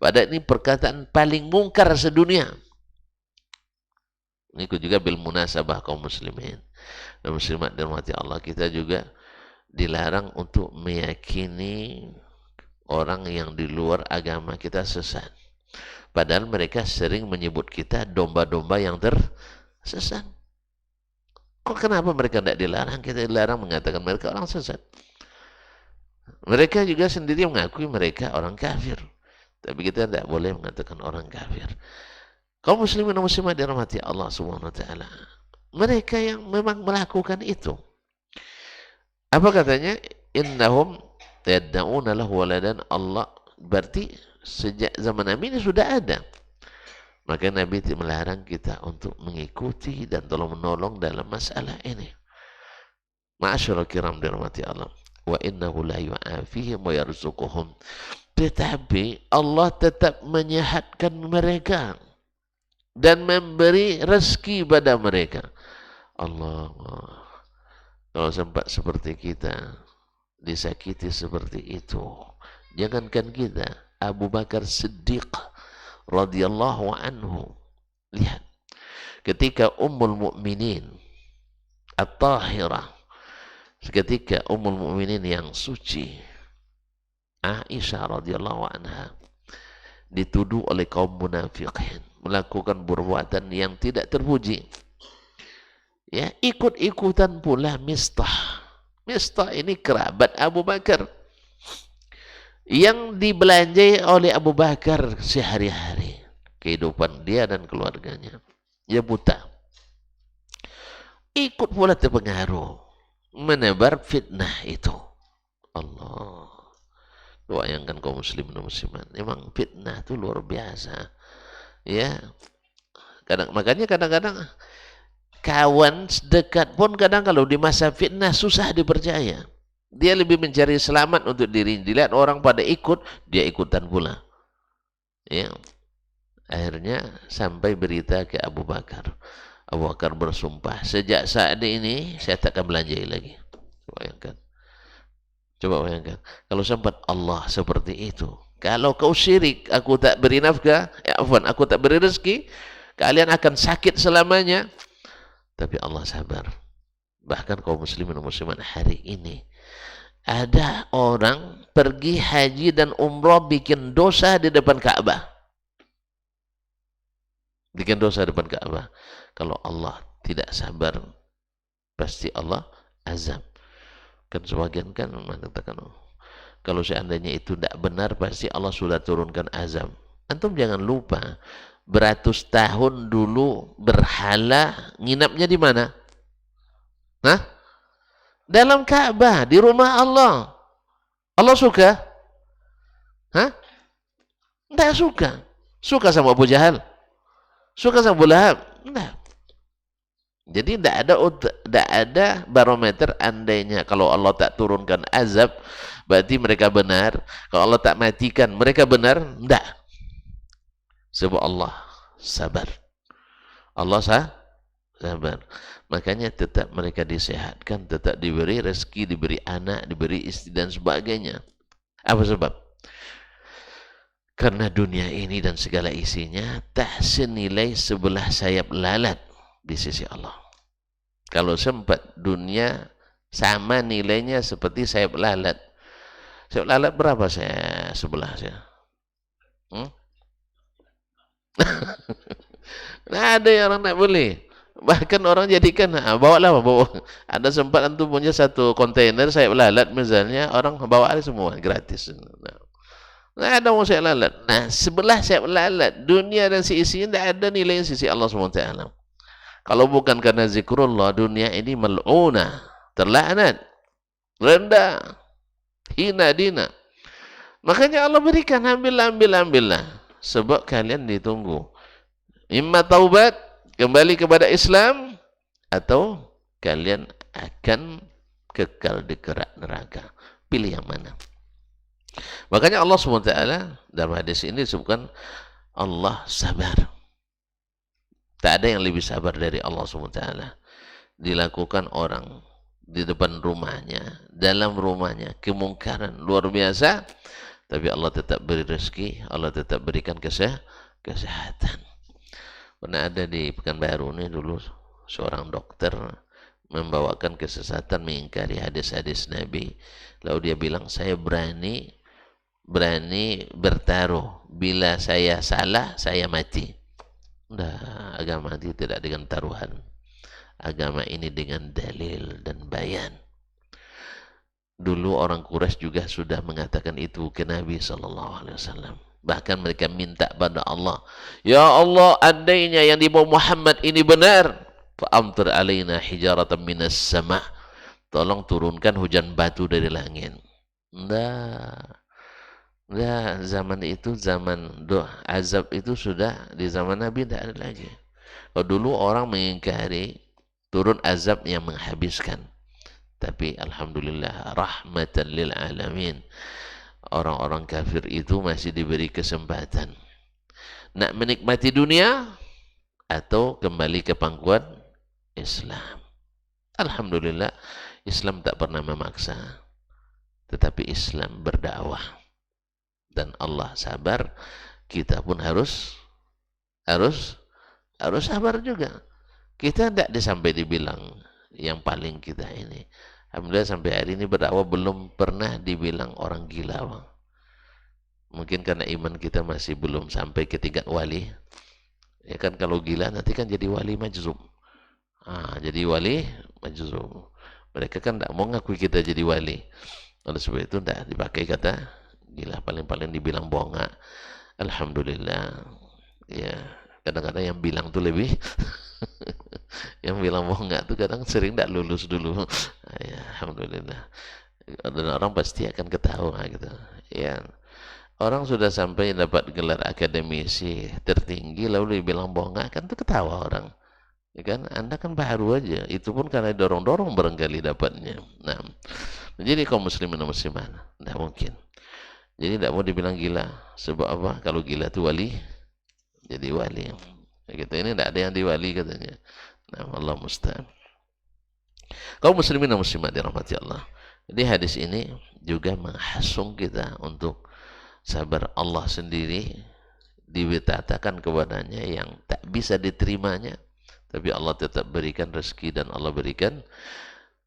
Speaker 1: Padahal ini perkataan paling mungkar sedunia. Ini juga bil munasabah kaum muslimin dan muslimat dirahmati Allah, kita juga dilarang untuk meyakini orang yang di luar agama kita sesat. Padahal mereka sering menyebut kita domba-domba yang tersesat. Kok kenapa mereka tidak dilarang? Kita dilarang mengatakan mereka orang sesat. Mereka juga sendiri mengakui mereka orang kafir. Tapi kita tidak boleh mengatakan orang kafir. Kaum muslimin dan muslimat dirahmati Allah Subhanahu wa taala. Mereka yang memang melakukan itu. Apa katanya? Innahum yadda'una lahu waladan. Allah berarti sejak zaman Nabi ini sudah ada. Maka Nabi melarang kita untuk mengikuti dan tolong menolong dalam masalah ini. Ma'asyiral kiram dirahmati Allah. Wa innahu la yu'afihim wa yarzuquhum. Tetapi Allah tetap menyehatkan mereka dan memberi rezeki pada mereka. Allah, kalau sempat seperti kita disakiti seperti itu, jangankan kita, Abu Bakar Siddiq radhiyallahu anhu, lihat ketika Ummul Mukminin At-Tahirah, ketika Ummul Mukminin yang suci Aisyah radhiyallahu anha dituduh oleh kaum munafikin melakukan perbuatan yang tidak terpuji, ya ikut-ikutan pula Mistah. Mistah ini kerabat Abu Bakar yang dibelanjai oleh Abu Bakar sehari-hari kehidupan dia dan keluarganya. Dia buta, ikut pula terpengaruh menebar fitnah itu. Allah, bayangkan kaum muslimin dan muslimat, memang fitnah itu luar biasa, ya. Makanya kadang-kadang kawan dekat pun kadang kalau di masa fitnah susah dipercaya. Dia lebih mencari selamat untuk diri. Dilihat orang pada ikut, dia ikutan pula. Ya. Akhirnya sampai berita ke Abu Bakar. Abu Bakar bersumpah, sejak saat ini saya tak akan belanjai lagi. Bayangkan. Coba bayangkan. Kalau sempat Allah seperti itu. Kalau kau syirik, aku tak beri nafkah, aku tak beri rezeki, kalian akan sakit selamanya. Tapi Allah sabar. Bahkan kaum muslimin dan muslimat hari ini ada orang pergi haji dan umrah bikin dosa di depan Ka'bah. Bikin dosa di depan Ka'bah. Kalau Allah tidak sabar, pasti Allah azab. Kan sebagian kan mengatakan, kalau seandainya itu tidak benar, pasti Allah sudah turunkan azab. Antum jangan lupa, beratus tahun dulu berhala nginapnya di mana? Hah? Dalam Ka'bah, di rumah Allah. Allah suka? Hah? Tidak suka. Suka sama Abu Jahal? Suka sama Abu Lahab? Tidak. Jadi tidak ada barometer andainya kalau Allah tak turunkan azab, berarti mereka benar. Kalau Allah tak matikan, mereka benar? Tidak. Sebab Allah sabar. Allah sabar. Makanya tetap mereka disehatkan, tetap diberi rezeki, diberi anak, diberi istri dan sebagainya. Apa sebab? Karena dunia ini dan segala isinya tak senilai sebelah sayap lalat di sisi Allah. Kalau sempat dunia sama nilainya seperti sayap lalat. Sayap lalat berapa saya sebelah saya? Nah, ada yang orang nak beli. Bahkan orang jadikan, bawa. Ada sempat antum punya satu kontainer sayap lalat misalnya, orang bawa semua gratis. Nah, ada mau sayap lalat. Nah, sebelah sayap lalat, dunia dan seisinya tidak ada nilai sisi Allah SWT. Kalau bukan karena zikrullah, dunia ini mal'unah, terlaknat, rendah, hina dina. Makanya Allah berikan, ambillah. Sebab kalian ditunggu. Imma taubat, kembali kepada Islam, atau kalian akan kekal di kerak neraka. Pilih yang mana? Makanya Allah SWT dalam hadis ini disebutkan Allah sabar. Tak ada yang lebih sabar dari Allah SWT. Dilakukan orang di depan rumahnya, dalam rumahnya, kemungkaran luar biasa, tapi Allah tetap beri rezeki, Allah tetap berikan kesehatan. Pernah ada di Pekanbaru ini dulu seorang dokter membawakan kesesatan, mengingkari hadis-hadis Nabi. Lalu dia bilang, saya berani bertaruh, bila saya salah saya mati. Nah, agama ini tidak dengan taruhan. Agama ini dengan dalil dan bayan. Dulu orang Quraisy juga sudah mengatakan itu ke Nabi SAW. Bahkan mereka minta pada Allah, ya Allah, andainya yang dibawa Muhammad ini benar, fa'amtir alaina hijaratan minas sama', tolong turunkan hujan batu dari langit. Nah, zaman itu, zaman azab itu sudah di zaman Nabi tidak ada lagi. Kalau dulu orang mengingkari turun azab yang menghabiskan, tapi alhamdulillah rahmatan lil alamin, orang-orang kafir itu masih diberi kesempatan nak menikmati dunia atau kembali ke pangkuan Islam. Alhamdulillah, Islam tak pernah memaksa, tetapi Islam berdakwah dan Allah sabar. Kita pun harus sabar juga. Kita tidak sampai dibilang yang paling kita ini. Alhamdulillah sampai hari ini berdakwah belum pernah dibilang orang gila, Bang. Mungkin karena iman kita masih belum sampai ke tingkat wali. Ya kan, kalau gila nanti kan jadi wali majzum. Jadi wali majzum. Mereka kan tidak mau ngakui kita jadi wali. Oleh sebab itu tidak dipakai kata gila. Paling-paling dibilang bonga. Alhamdulillah. Ya, kadang-kadang yang bilang tuh lebih yang bilang bonga tuh kadang sering tidak lulus dulu. Ya, alhamdulillah. Dan orang pasti akan ketawa gitu. Ya. Orang sudah sampai dapat gelar akademisi tertinggi lalu dibilang bonga, kan tuh ketawa orang. Ya kan? Anda kan baru aja. Itu pun karena dorong-dorong barangkali dapatnya. Nah, jadi kaum muslimin dan muslimat, tidak mungkin. Jadi tidak mau dibilang gila. Sebab apa? Kalau gila itu wali, jadi wali. Ya, gitu. Ini tidak ada yang diwali katanya. Nah, Allah musta'an. Kaum muslimin dan muslimat dirahmati Allah. Jadi hadis ini juga menghasung kita untuk sabar. Allah sendiri diberitakan kepadanya yang tak bisa diterimanya, tapi Allah tetap berikan rezeki dan Allah berikan.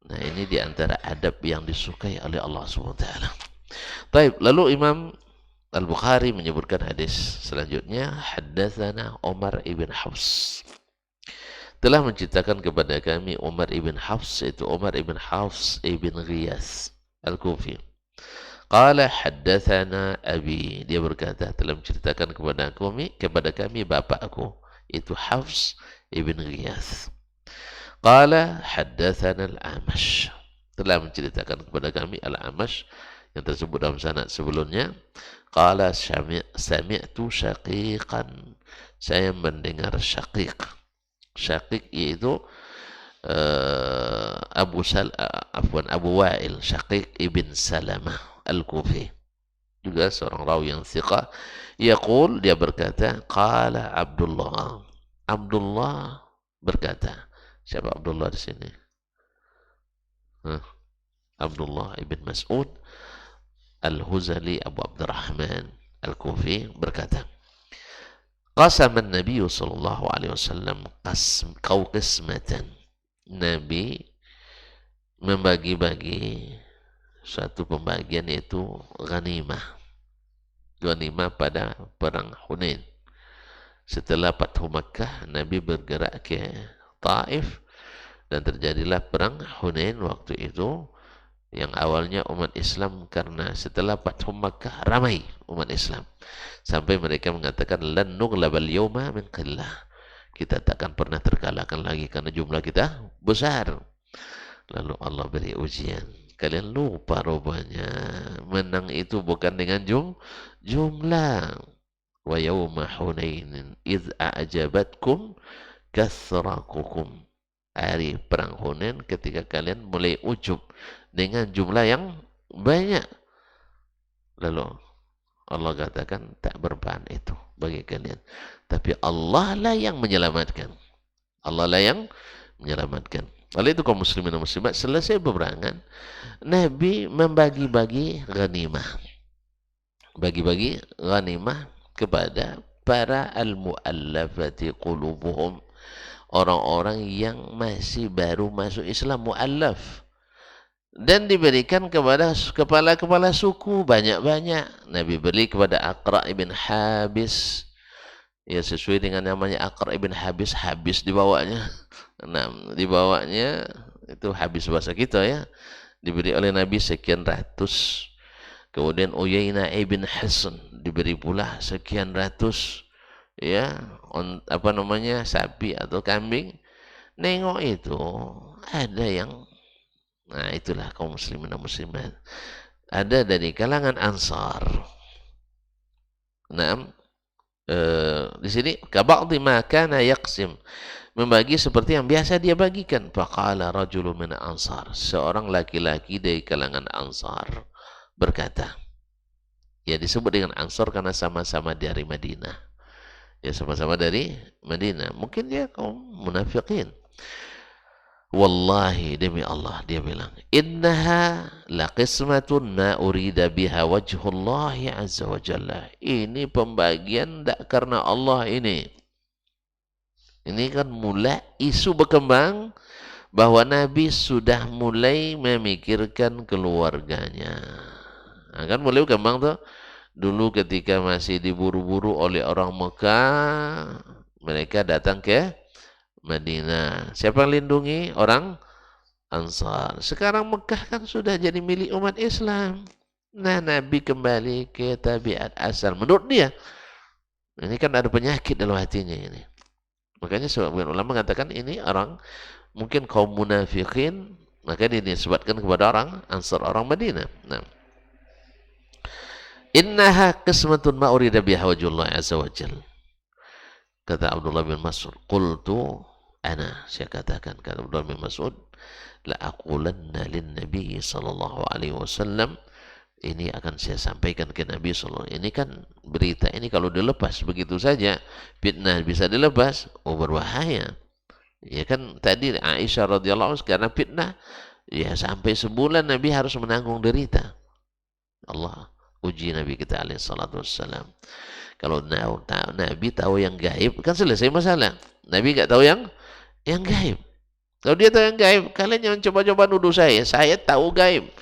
Speaker 1: Nah, ini diantara adab yang disukai oleh Allah SWT. Baik, lalu Imam Al-Bukhari menyebutkan hadis selanjutnya, haddatsana Umar ibn Hafs, telah menceritakan kepada kami Umar ibn Hafs, itu Umar ibn Hafs ibn Ghiyas Al-Kufi. Qala haddatsana abi, dia berkata telah menceritakan kepada kami bapakku, itu Hafs ibn Ghiyas. Qala haddatsana al-Amash, telah menceritakan kepada kami al-Amash yang tersebut dalam sanad sebelumnya. Qala sami'tu syaqiqan, saya mendengar syaqiq. Syaqiq yaitu Abu Wa'il, Syaqiq ibn Salamah Al-Kufi, juga seorang rawi yang thiqah. Yaqul, dia berkata, qala Abdullah berkata. Siapa Abdullah di sini? Abdullah ibn Mas'ud Al-Huzali Abu Abdurrahman Al-Kufi berkata, qasama an-nabiy sallallahu alaihi wasallam qismatan, Nabi membagi-bagi suatu pembagian, yaitu ghanimah pada perang Hunain. Setelah Fathu Makkah, Nabi bergerak ke Taif dan terjadilah perang Hunain waktu itu, yang awalnya umat Islam, karena setelah Fathu Makkah ramai umat Islam sampai mereka mengatakan lan nughlabal yawma min qillah, kita takkan pernah terkalahkan lagi karena jumlah kita besar. Lalu Allah beri ujian, kalian lupa rupanya menang itu bukan dengan jumlah. Wa yawma hunainin idh a'jabatkum kathrakukum, hari perang Hunain ketika kalian mulai ujub dengan jumlah yang banyak. Lalu Allah katakan tak berbahan itu bagi kalian, tapi Allah lah yang menyelamatkan. Allah lah yang menyelamatkan. Oleh itu kaum muslimin dan muslimat, selesai peperangan, Nabi membagi-bagi ghanimah. Bagi-bagi ghanimah kepada para al-mu'allafati qulubuhum, orang-orang yang masih baru masuk Islam, mu'allaf. Dan diberikan kepada kepala-kepala suku banyak-banyak. Nabi beri kepada Aqra' ibn Habis, ya sesuai dengan namanya Aqra' ibn Habis, habis dibawanya. Nah, dibawanya itu habis bahasa kita ya. Diberi oleh Nabi sekian ratus. Kemudian Uyainah ibn Hisn diberi pula sekian ratus, ya, sapi atau kambing. Nengok itu ada yang, nah itulah kaum muslimin dan muslimat. Ada dari kalangan Ansar. Nah, di sini kaba'dhi ma kana yaqsim, membagi seperti yang biasa dia bagikan. Faqala rajulun min Ansar, seorang laki-laki dari kalangan Ansar berkata, ya disebut dengan Ansar karena sama-sama dari Madinah. Ya sama-sama dari Madinah. Mungkin dia kaum munafiqin. Wallahi, demi Allah, dia bilang, innaha laqismatun ma urida biha wajhullahi azza wa jalla. Ini pembagian tak karena Allah ini. Ini kan mulai isu berkembang bahwa Nabi sudah mulai memikirkan keluarganya. Nah, kan mulai berkembang tuh. Dulu ketika masih diburu-buru oleh orang Mekah, mereka datang ke Madinah. Siapa yang lindungi? Orang Ansar. Sekarang Mekah kan sudah jadi milik umat Islam. Nah, Nabi kembali ke tabiat asal. Menurut dia, ini kan ada penyakit dalam hatinya ini. Makanya sebagian ulama mengatakan ini orang mungkin kaum munafikin, maka dinisbatkan kepada orang Ansar, orang Madinah. Nah, innaha qismatun ma urida biha wajhullah azza wajalla. Kata Abdullah bin Mas'ud, qultu ana, saya katakan, kata Abdullah bin Mas'ud, la aqulanna lin nabi sallallahu alaihi wasallam, ini akan saya sampaikan ke Nabi sallallahu. Ini kan berita ini kalau dilepas begitu saja, fitnah bisa dilepas, oh berbahaya. Ya kan tadi Aisyah radhiyallahu anha karena fitnah, ya sampai sebulan Nabi harus menanggung derita. Allah uji Nabi kita alaihi salatu wassalam. Kalau Nabi tahu yang gaib, kan selesai masalah. Nabi nggak tahu yang gaib. Kalau dia tahu yang gaib, kalian jangan coba-coba nuduh saya tahu gaib.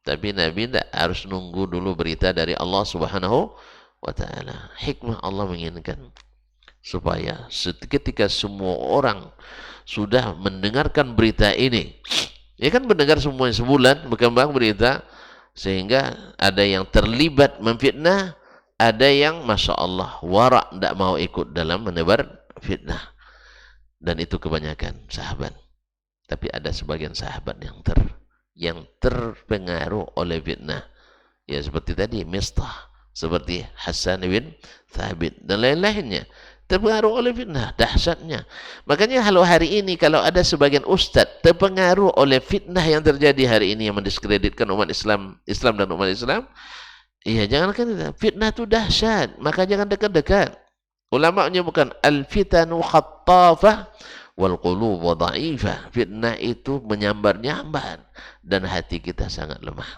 Speaker 1: Tapi Nabi tidak harus nunggu dulu berita dari Allah Subhanahu wa Ta'ala. Hikmah Allah menginginkan supaya ketika semua orang sudah mendengarkan berita ini, ya kan mendengar semua sebulan berkembang berita, sehingga ada yang terlibat memfitnah, ada yang Masya Allah warak tidak mau ikut dalam menebar fitnah. Dan itu kebanyakan sahabat. Tapi ada sebagian sahabat yang terpengaruh oleh fitnah. Ya seperti tadi Mistah, seperti Hasan bin Thabit dan lain-lainnya, terpengaruh oleh fitnah dahsyatnya. Makanya kalau hari ini kalau ada sebagian ustadz terpengaruh oleh fitnah yang terjadi hari ini yang mendiskreditkan umat Islam dan umat Islam, iya jangankan fitnah itu dahsyat, maka jangan dekat-dekat. Ulama menyebutkan al-fitanu khattafah wal qulubu dha'ifah. Fitnah itu menyambar-nyambar dan hati kita sangat lemah.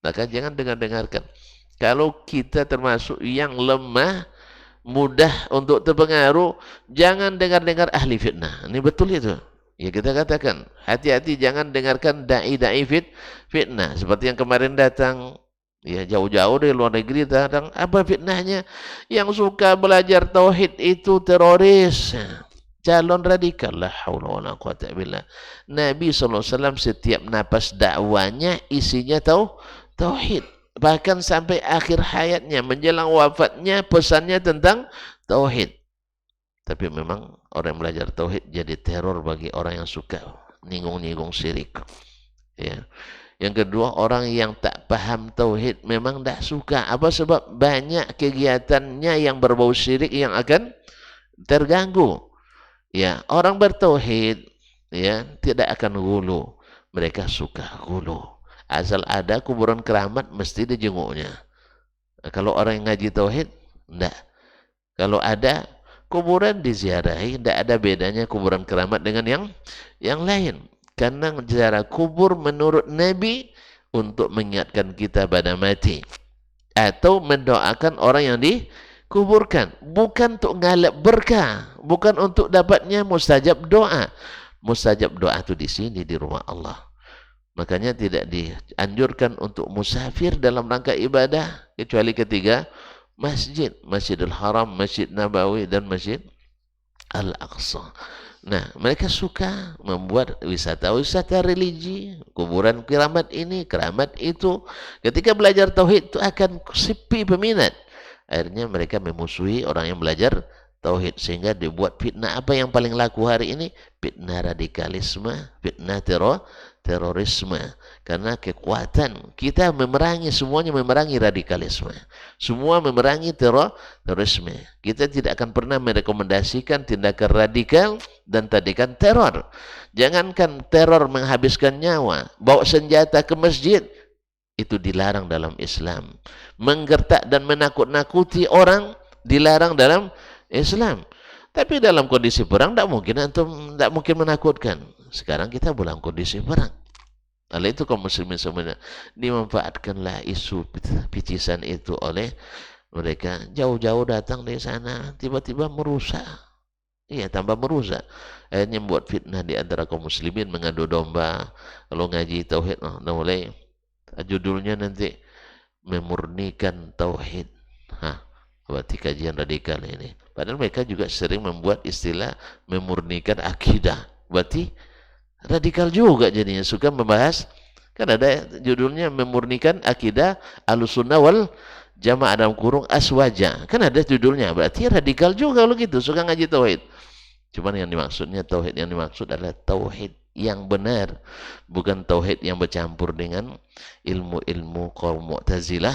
Speaker 1: Maka jangan dengar-dengarkan. Kalau kita termasuk yang lemah, mudah untuk terpengaruh, jangan dengar-dengar ahli fitnah. Ini betul itu. Ya kita katakan, hati-hati jangan dengarkan dai-dai fitnah. Seperti yang kemarin datang, ya jauh-jauh dari luar negeri datang, apa fitnahnya? Yang suka belajar tauhid itu teroris, calon radikal. La haula wala quwata billah. Nabi SAW setiap napas dakwanya isinya tauhid. Bahkan sampai akhir hayatnya, menjelang wafatnya, pesannya tentang tauhid. Tapi memang orang yang belajar tauhid jadi teror bagi orang yang suka nyinggung-nyinggung syirik. Ya. Yang kedua, orang yang tak paham tauhid memang tak suka. Apa sebab? Banyak kegiatannya yang berbau syirik yang akan terganggu. Ya, orang bertauhid ya tidak akan gulu. Mereka suka gulu. Asal ada kuburan keramat mesti dijenguknya. Kalau orang yang ngaji tauhid, enggak. Kalau ada kuburan diziarahi, tidak ada bedanya kuburan keramat dengan yang lain. Karena ziarah kubur menurut Nabi untuk mengingatkan kita pada mati atau mendoakan orang yang dikuburkan, bukan untuk ngalap berkah, bukan untuk dapatnya mustajab doa. Mustajab doa itu di sini di rumah Allah. Makanya tidak dianjurkan untuk musafir dalam rangka ibadah kecuali ketiga masjid, Masjidil Haram, Masjid Nabawi dan Masjid Al-Aqsa. Nah, mereka suka membuat wisata-wisata religi, kuburan keramat ini, keramat itu. Ketika belajar tauhid itu akan sepi peminat. Akhirnya mereka memusuhi orang yang belajar tauhid sehingga dibuat fitnah. Apa yang paling laku hari ini? Fitnah radikalisme, fitnah terorisme. Karena kekuatan kita memerangi, semuanya memerangi radikalisme, semua memerangi terorisme. Kita tidak akan pernah merekomendasikan tindakan radikal dan tindakan teror. Jangankan teror menghabiskan nyawa, bawa senjata ke masjid itu dilarang dalam Islam. Menggertak dan menakut-nakuti orang dilarang dalam Islam. Tapi dalam kondisi perang tidak mungkin menakutkan. Sekarang kita dalam kondisi perang. Oleh itu kaum muslimin semuanya dimanfaatkanlah isu picisan itu oleh mereka, jauh-jauh datang dari sana, tiba-tiba merusak. Iya, tambah merusak. Akhirnya membuat fitnah di antara kaum muslimin, mengadu domba. Kalau ngaji tauhid, mulai judulnya nanti memurnikan tauhid. Hah, berarti kajian radikal ini. Padahal mereka juga sering membuat istilah memurnikan akidah. Berarti radikal juga jadinya, suka membahas. Kan ada judulnya memurnikan akidah Ahlussunnah wal Jamaah dalam kurung aswaja. Kan ada judulnya. Berarti radikal juga kalau gitu, suka ngaji tauhid. Cuman yang dimaksudnya tauhid yang dimaksud adalah tauhid yang benar, bukan tauhid yang bercampur dengan ilmu-ilmu kaum Mu'tazilah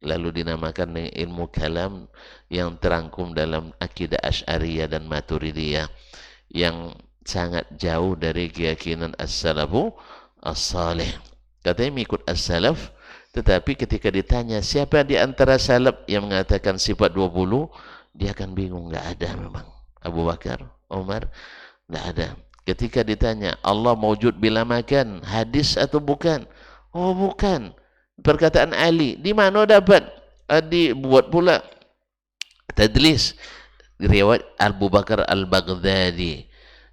Speaker 1: lalu dinamakan dengan ilmu kalam yang terangkum dalam akidah Asy'ariyah dan Maturidiyah yang sangat jauh dari keyakinan as-salafu as-salih. Katanya mengikut as-salaf, tetapi ketika ditanya siapa di antara salaf yang mengatakan sifat 20, dia akan bingung, enggak ada memang. Abu Bakar, Umar, enggak ada. Ketika ditanya Allah maujud bila makan, hadis atau bukan? Oh, bukan. Perkataan Ali, di mana dapat? Dibuat pula tadlis. Riwayat Abu Bakar Al-Baghdadi.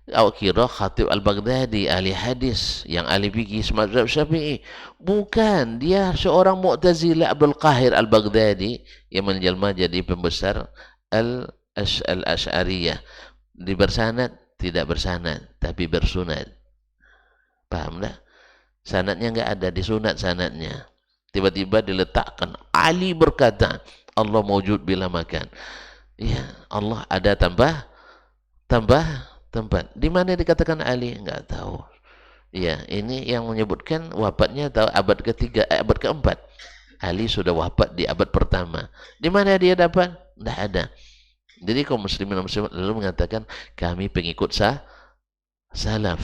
Speaker 1: Awak kira Khatib Al-Baghdadi ahli hadis yang ahli fikih mazhab Syafi'i? Bukan, dia seorang Mu'tazilah, Abdul Qahir Al-Baghdadi yang menjelma jadi pembesar Al-Asy'ariyah. Di bersanad, tidak bersanad, tapi bersunat. Paham tak? Sanadnya enggak ada, disunat sanadnya. Tiba-tiba diletakkan, Ali berkata, Allah maujud bila makan. Ya, Allah ada tambah tempat. Di mana dikatakan Ali? Enggak tahu. Ya, ini yang menyebutkan wafatnya tahu abad ketiga, abad keempat. Ali sudah wafat di abad pertama. Di mana dia dapat? Enggak ada. Jadi kaum muslimin dan muslimat lalu mengatakan kami pengikut salaf.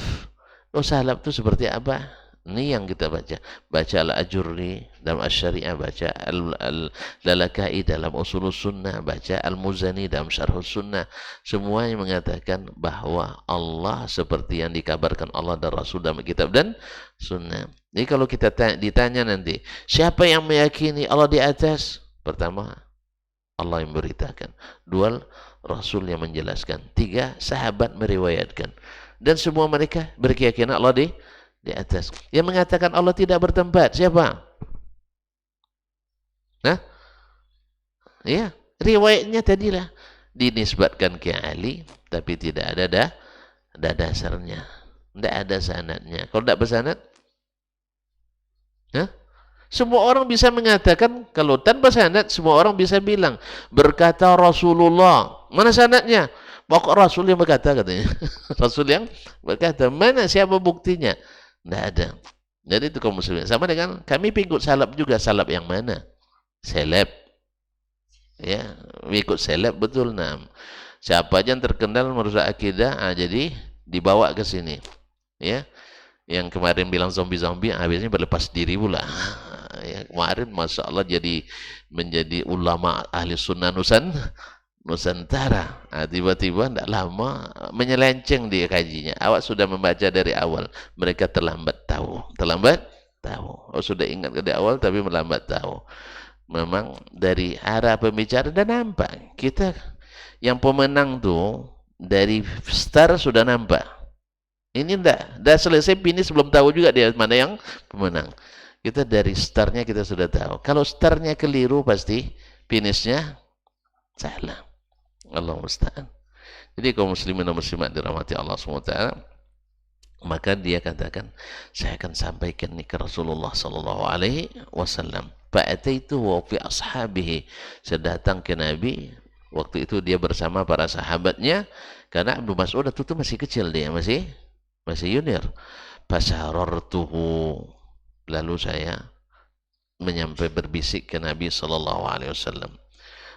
Speaker 1: Oh, salaf itu seperti apa? Ini yang kita baca. Baca Al-Ajurri dalam Asy-Syari'ah, baca Al-Lalaka'i dalam Ushulus Sunnah, baca Al-Muzani dalam Syarhus Sunnah. Semuanya mengatakan bahwa Allah seperti yang dikabarkan Allah dan Rasul dalam kitab dan Sunnah. Jadi kalau kita ditanya nanti, siapa yang meyakini Allah di atas? Pertama, Allah yang memberitakan. Dua, Rasul yang menjelaskan. Tiga, sahabat meriwayatkan. Dan semua mereka berkeyakinan Allah di atas. Yang mengatakan Allah tidak bertempat, siapa? Nah, ya, riwayatnya tadilah dinisbatkan ke Ali, tapi tidak ada dasarnya. Tidak ada sanadnya. Kalau tidak bersanad, nah, semua orang bisa mengatakan, kalau tanpa sanad, semua orang bisa bilang, berkata Rasulullah. Mana sanadnya? Pokok Rasul yang berkata, katanya. Rasul yang berkata. Mana, siapa buktinya? Tidak ada. Jadi itu kaum muslimin. Sama dengan kami pengikut salaf juga. Salaf yang mana? Seleb. Ya, ikut seleb betul. Nah, siapa aja yang terkenal merusak akidah, jadi dibawa ke sini. Ya, yang kemarin bilang zombie-zombie, habisnya berlepas diri pula. Ya, kemarin Masya Allah menjadi ulama ahli sunnah Nusantara. Nah, tiba-tiba tidak lama menyelenceng dia kajinya. Awak sudah membaca dari awal, mereka terlambat tahu. Oh, sudah ingat dari awal tapi melambat tahu. Memang dari arah pembicara dan nampak. Kita yang pemenang tuh dari start sudah nampak. Ini dah selesai finish belum tahu juga dia mana yang pemenang. Kita dari startnya kita sudah tahu. Kalau startnya keliru pasti finishnya salah. Allah musta'an. Jadi kaum muslimin dan muslimat dirahmati Allah SWT, maka dia katakan, saya akan sampaikan ini ke Rasulullah sallallahu alaihi wasallam. Fa'ataitu wa fi ashabihi. Saya datang ke Nabi, waktu itu dia bersama para sahabatnya, karena Ibnu Mas'ud itu masih kecil, dia masih junior. Fasarartuhu. Lalu saya berbisik ke Nabi sallallahu alaihi wasallam.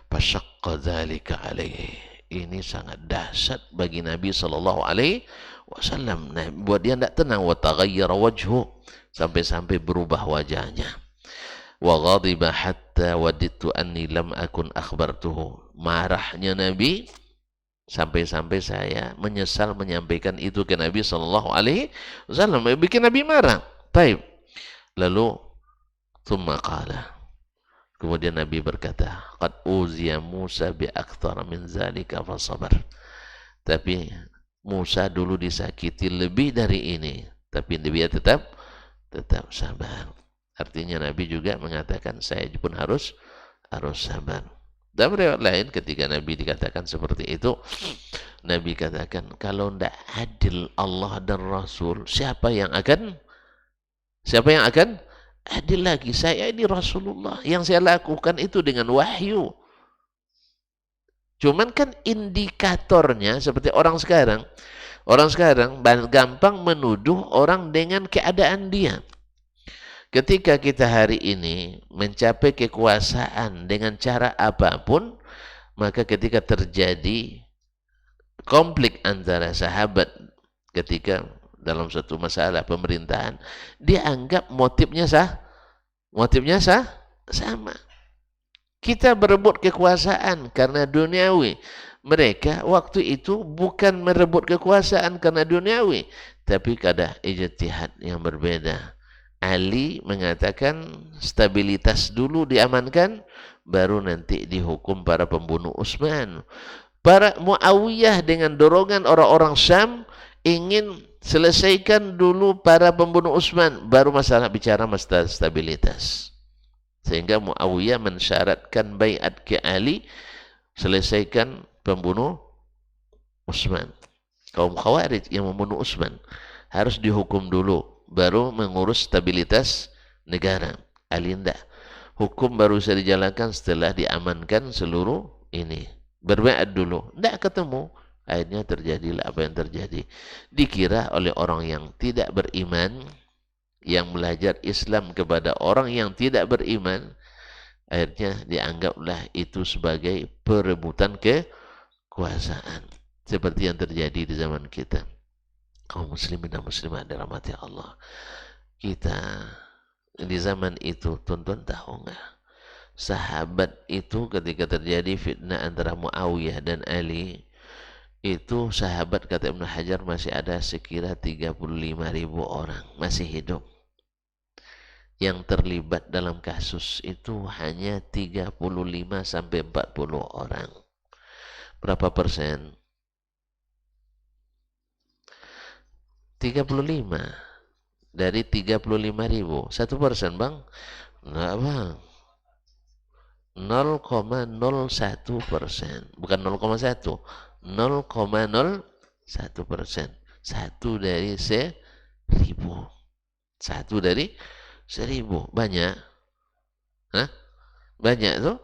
Speaker 1: Fasyaqqa dzalika alaihi. Ini sangat dahsyat bagi Nabi sallallahu alaihi wasallam. Nah, buat dia tidak tenang. Wa taghayyara wajhu, sampai-sampai berubah wajahnya. Wa ghadiba hatta wadidtu anni lam akun akhbartuhu. Marahnya Nabi sampai-sampai saya menyesal menyampaikan itu ke Nabi sallallahu alaihi wasallam. Bikin Nabi marah. Taib. Lalu thumma qala. Kemudian Nabi berkata, qad uziya Musa bi aktsara min zalika fa sabar. Tapi Musa dulu disakiti lebih dari ini, tapi dia tetap sabar. Artinya Nabi juga mengatakan saya pun harus sabar. Dan riwayat lain ketika Nabi dikatakan seperti itu, Nabi katakan kalau tidak adil Allah dan Rasul, siapa yang akan adil lagi? Saya ini Rasulullah, yang saya lakukan itu dengan wahyu. Cuman kan indikatornya seperti orang sekarang gampang menuduh orang dengan keadaan dia. Ketika kita hari ini mencapai kekuasaan dengan cara apapun, maka ketika terjadi konflik antara sahabat ketika dalam suatu masalah pemerintahan, dia anggap motifnya sama. Kita berebut kekuasaan karena duniawi. Mereka waktu itu bukan merebut kekuasaan karena duniawi, tapi ada ijtihad yang berbeda. Ali mengatakan stabilitas dulu diamankan, baru nanti dihukum para pembunuh Utsman. Para Muawiyah dengan dorongan orang-orang Syam ingin selesaikan dulu para pembunuh Utsman, baru bicara masalah stabilitas. Sehingga Muawiyah mensyaratkan baiat ke Ali, selesaikan pembunuh Utsman. Kaum Khawarij yang membunuh Utsman harus dihukum dulu, baru mengurus stabilitas negara. Ali tidak. Hukum baru bisa dijalankan setelah diamankan seluruh ini. Berbaiat dulu. Tidak ketemu. Akhirnya terjadilah apa yang terjadi. Dikira oleh orang yang tidak beriman, yang belajar Islam kepada orang yang tidak beriman, akhirnya dianggaplah itu sebagai perebutan kekuasaan. Seperti yang terjadi di zaman kita. Kaum muslimin dan muslimat dirahmati Allah. Kita di zaman itu, tuan-tuan tahu nggak? Sahabat itu ketika terjadi fitnah antara Muawiyah dan Ali, itu sahabat kata Ibnu Hajar masih ada sekira 35.000 orang masih hidup. Yang terlibat dalam kasus itu hanya 35 sampai 40 orang. Berapa persen? 35 dari 35.000, 1%, Bang? Enggak, Bang. 0,01%, bukan 0,1, 0,01%. 1 dari 1.000. 1 dari 1.000. Banyak. Hah? Banyak tuh.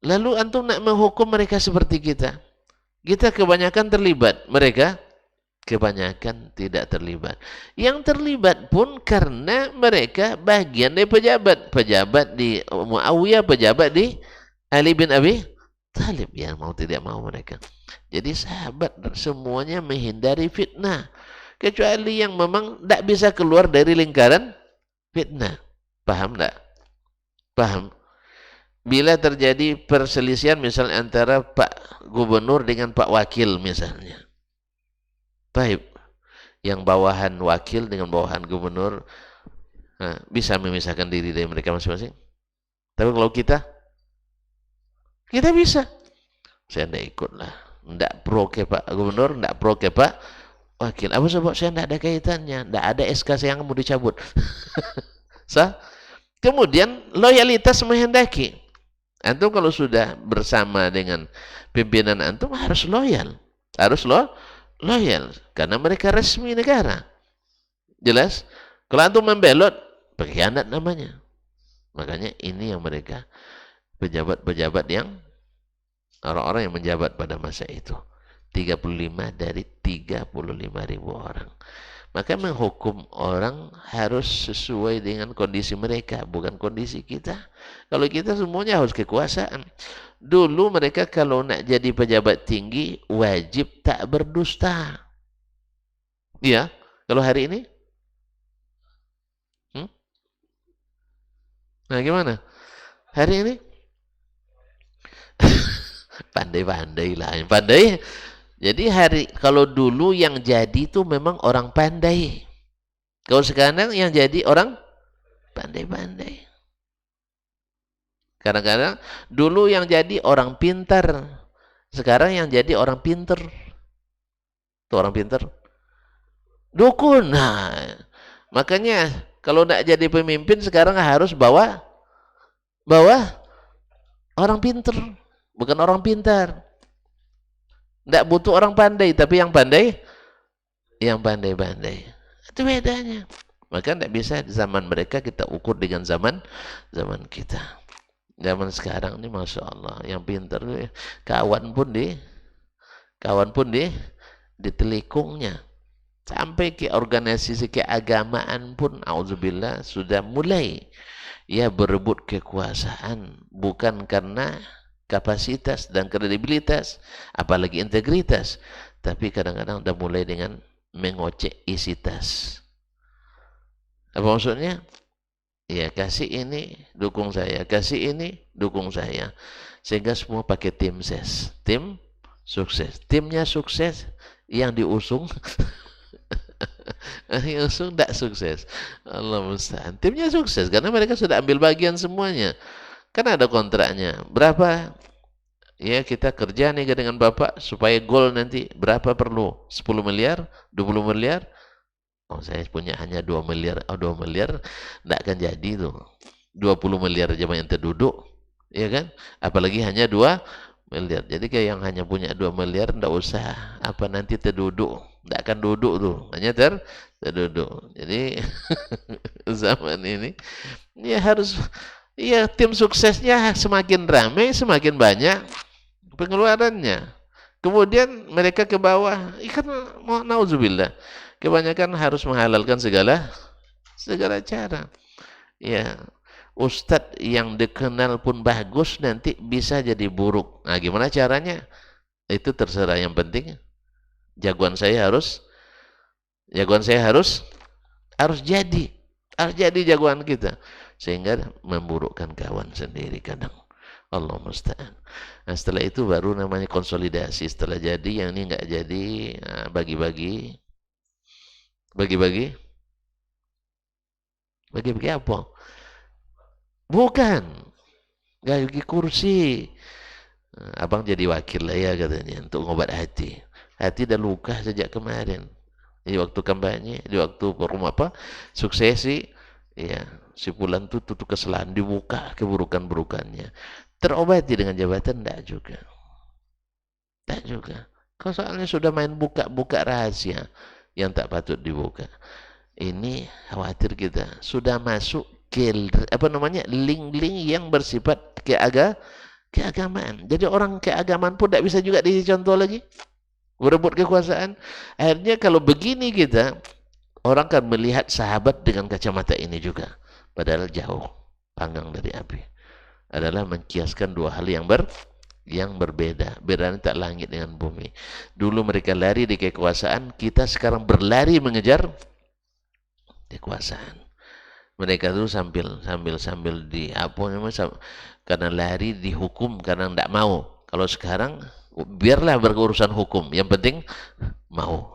Speaker 1: Lalu antum nak menghukum mereka seperti kita. Kita kebanyakan terlibat, mereka kebanyakan tidak terlibat. Yang terlibat pun karena mereka bagian dari pejabat. Pejabat di Muawiyah, pejabat di Ali bin Abi Thalib. Ya mau tidak mau mereka. Jadi sahabat semuanya menghindari fitnah. Kecuali yang memang tidak bisa keluar dari lingkaran fitnah. Paham tidak? Paham? Bila terjadi perselisihan misalnya antara Pak Gubernur dengan Pak Wakil misalnya. Baik, yang bawahan wakil dengan bawahan gubernur bisa memisahkan diri dari mereka masing-masing. Tapi kalau kita bisa. Saya tidak ikut lah. Tidak pro ke Pak Gubernur, tidak pro ke Pak Wakil. Apa sebab saya tidak ada kaitannya? Tidak ada SK saya yang mau dicabut. Kemudian loyalitas menghendaki. Antum kalau sudah bersama dengan pimpinan antum harus loyal. Harus loyal karena mereka resmi negara. Jelas? Kalau antum membelot, pengkhianat namanya. Makanya ini yang mereka pejabat-pejabat yang orang-orang yang menjabat pada masa itu. 35 dari 35.000 orang. Maka menghukum orang harus sesuai dengan kondisi mereka, bukan kondisi kita. Kalau kita semuanya harus kekuasaan. Dulu mereka kalau nak jadi pejabat tinggi, wajib tak berdusta. Iya, kalau hari ini? Nah gimana? Hari ini? Pandai-pandai lah, pandai. Jadi kalau dulu yang jadi itu memang orang pandai. Kalau sekarang yang jadi orang pandai-pandai. Kadang-kadang dulu yang jadi orang pintar, sekarang yang jadi orang pinter. Itu orang pintar. Dukun. Nah, makanya kalau tidak jadi pemimpin sekarang harus bawa bawa orang pintar, bukan orang pintar. Tidak butuh orang pandai, tapi yang pandai-pandai. Itu bedanya. Maka tidak bisa di zaman mereka kita ukur dengan zaman kita. Zaman sekarang ini masya Allah, yang pintar kawan pun di telikungnya. Sampai ke organisasi keagamaan pun, auzubillah, sudah mulai ya berebut kekuasaan, bukan karena kapasitas dan kredibilitas, apalagi integritas, tapi kadang-kadang udah mulai dengan mengocek isi tas. Apa maksudnya? Ya, kasih ini dukung saya, kasih ini dukung saya, sehingga semua pakai tim ses, tim sukses. Timnya sukses, yang diusung yang diusung tidak sukses. Allah musta'an. Timnya sukses karena mereka sudah ambil bagian semuanya, kan ada kontraknya. Berapa ya kita kerja nih dengan Bapak supaya gol nanti berapa perlu? 10 miliar, 20 miliar. Oh, saya punya hanya 2 miliar. Oh, 2 miliar tidak akan jadi tuh. 20 miliar aja yang terduduk, ya kan? Apalagi hanya 2 miliar. Jadi kayak yang hanya punya 2 miliar tidak usah apa nanti terduduk. Tidak akan duduk tuh, hanya terduduk. Jadi zaman ini ya harus, ya tim suksesnya semakin ramai, semakin banyak pengeluarannya. Kemudian mereka ke bawah, ikan mau nauzubillah. Kebanyakan harus menghalalkan segala cara. Ya, ustadz yang dikenal pun bagus nanti bisa jadi buruk. Nah, gimana caranya? Itu terserah. Yang penting jagoan saya harus jadi jagoan kita, sehingga memburukkan kawan sendiri kadang. Allah musta'an. Nah, setelah itu baru namanya konsolidasi. Setelah jadi, yang ini nggak jadi, bagi-bagi apa? Bukan, nggak bagi kursi. Abang jadi wakil lah ya katanya untuk ngobat hati. Hati dah luka sejak kemarin. Di waktu kampanye, di waktu suksesi, ya si Fulan tuh kesalahan, dibuka keburukan-burukannya. Terobati dengan jabatan enggak juga. Kalau soalnya sudah main buka-buka rahasia yang tak patut dibuka. Ini khawatir kita sudah masuk ke link-link yang bersifat keagamaan. Jadi orang keagamaan pun tidak bisa juga dicontoh lagi, berebut kekuasaan. Akhirnya kalau begini kita, orang kan melihat sahabat dengan kacamata ini juga, padahal jauh panggang dari api. Adalah mengkiaskan dua hal yang berbeda. Bedanya tak langit dengan bumi. Dulu mereka lari di kekuasaan, kita sekarang berlari mengejar kekuasaan. Mereka dulu sambil di karena lari dihukum karena tidak mau. Kalau sekarang biarlah berurusan hukum, yang penting mau.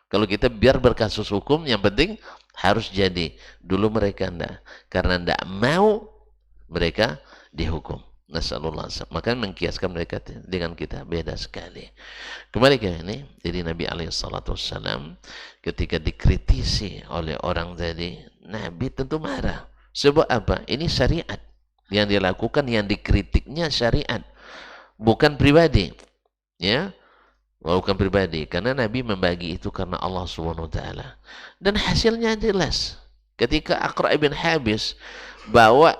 Speaker 1: Kalau kita biar berkasus hukum, yang penting harus jadi. Dulu mereka tidak, karena tidak mau mereka dihukum. Nasallallahu alaihi wasallam. Maka mengkiaskan mereka dengan kita beda sekali. Kembali ke ini, jadi Nabi alaihissalam ketika dikritisi oleh orang tadi, Nabi tentu marah. Sebab apa? Ini syariat yang dilakukan, yang dikritiknya syariat, bukan pribadi. Ya, bukan pribadi. Karena Nabi membagi itu karena Allah Subhanahu wa taala. Dan hasilnya jelas. Ketika Aqra' bin Habis bawa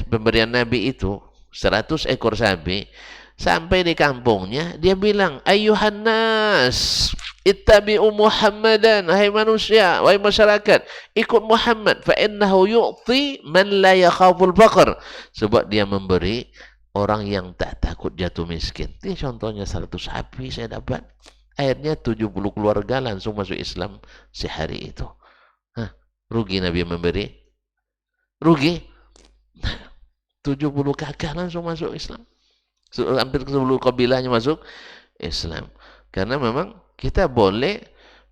Speaker 1: pemberian Nabi itu 100 ekor sapi, sampai di kampungnya dia bilang, ayyuhan nas ittabi'u Muhammadan, hai manusia, wahai masyarakat, ikut Muhammad, fa innahu yu'ti man la yakhaful faqr, sebab dia memberi orang yang tak takut jatuh miskin. Ini contohnya 100 sapi saya dapat. Akhirnya 70 keluarga langsung masuk Islam sehari itu. Rugi Nabi memberi? Rugi? 70 kakak langsung masuk Islam. Hampir 10 kabilahnya masuk Islam. Karena memang kita boleh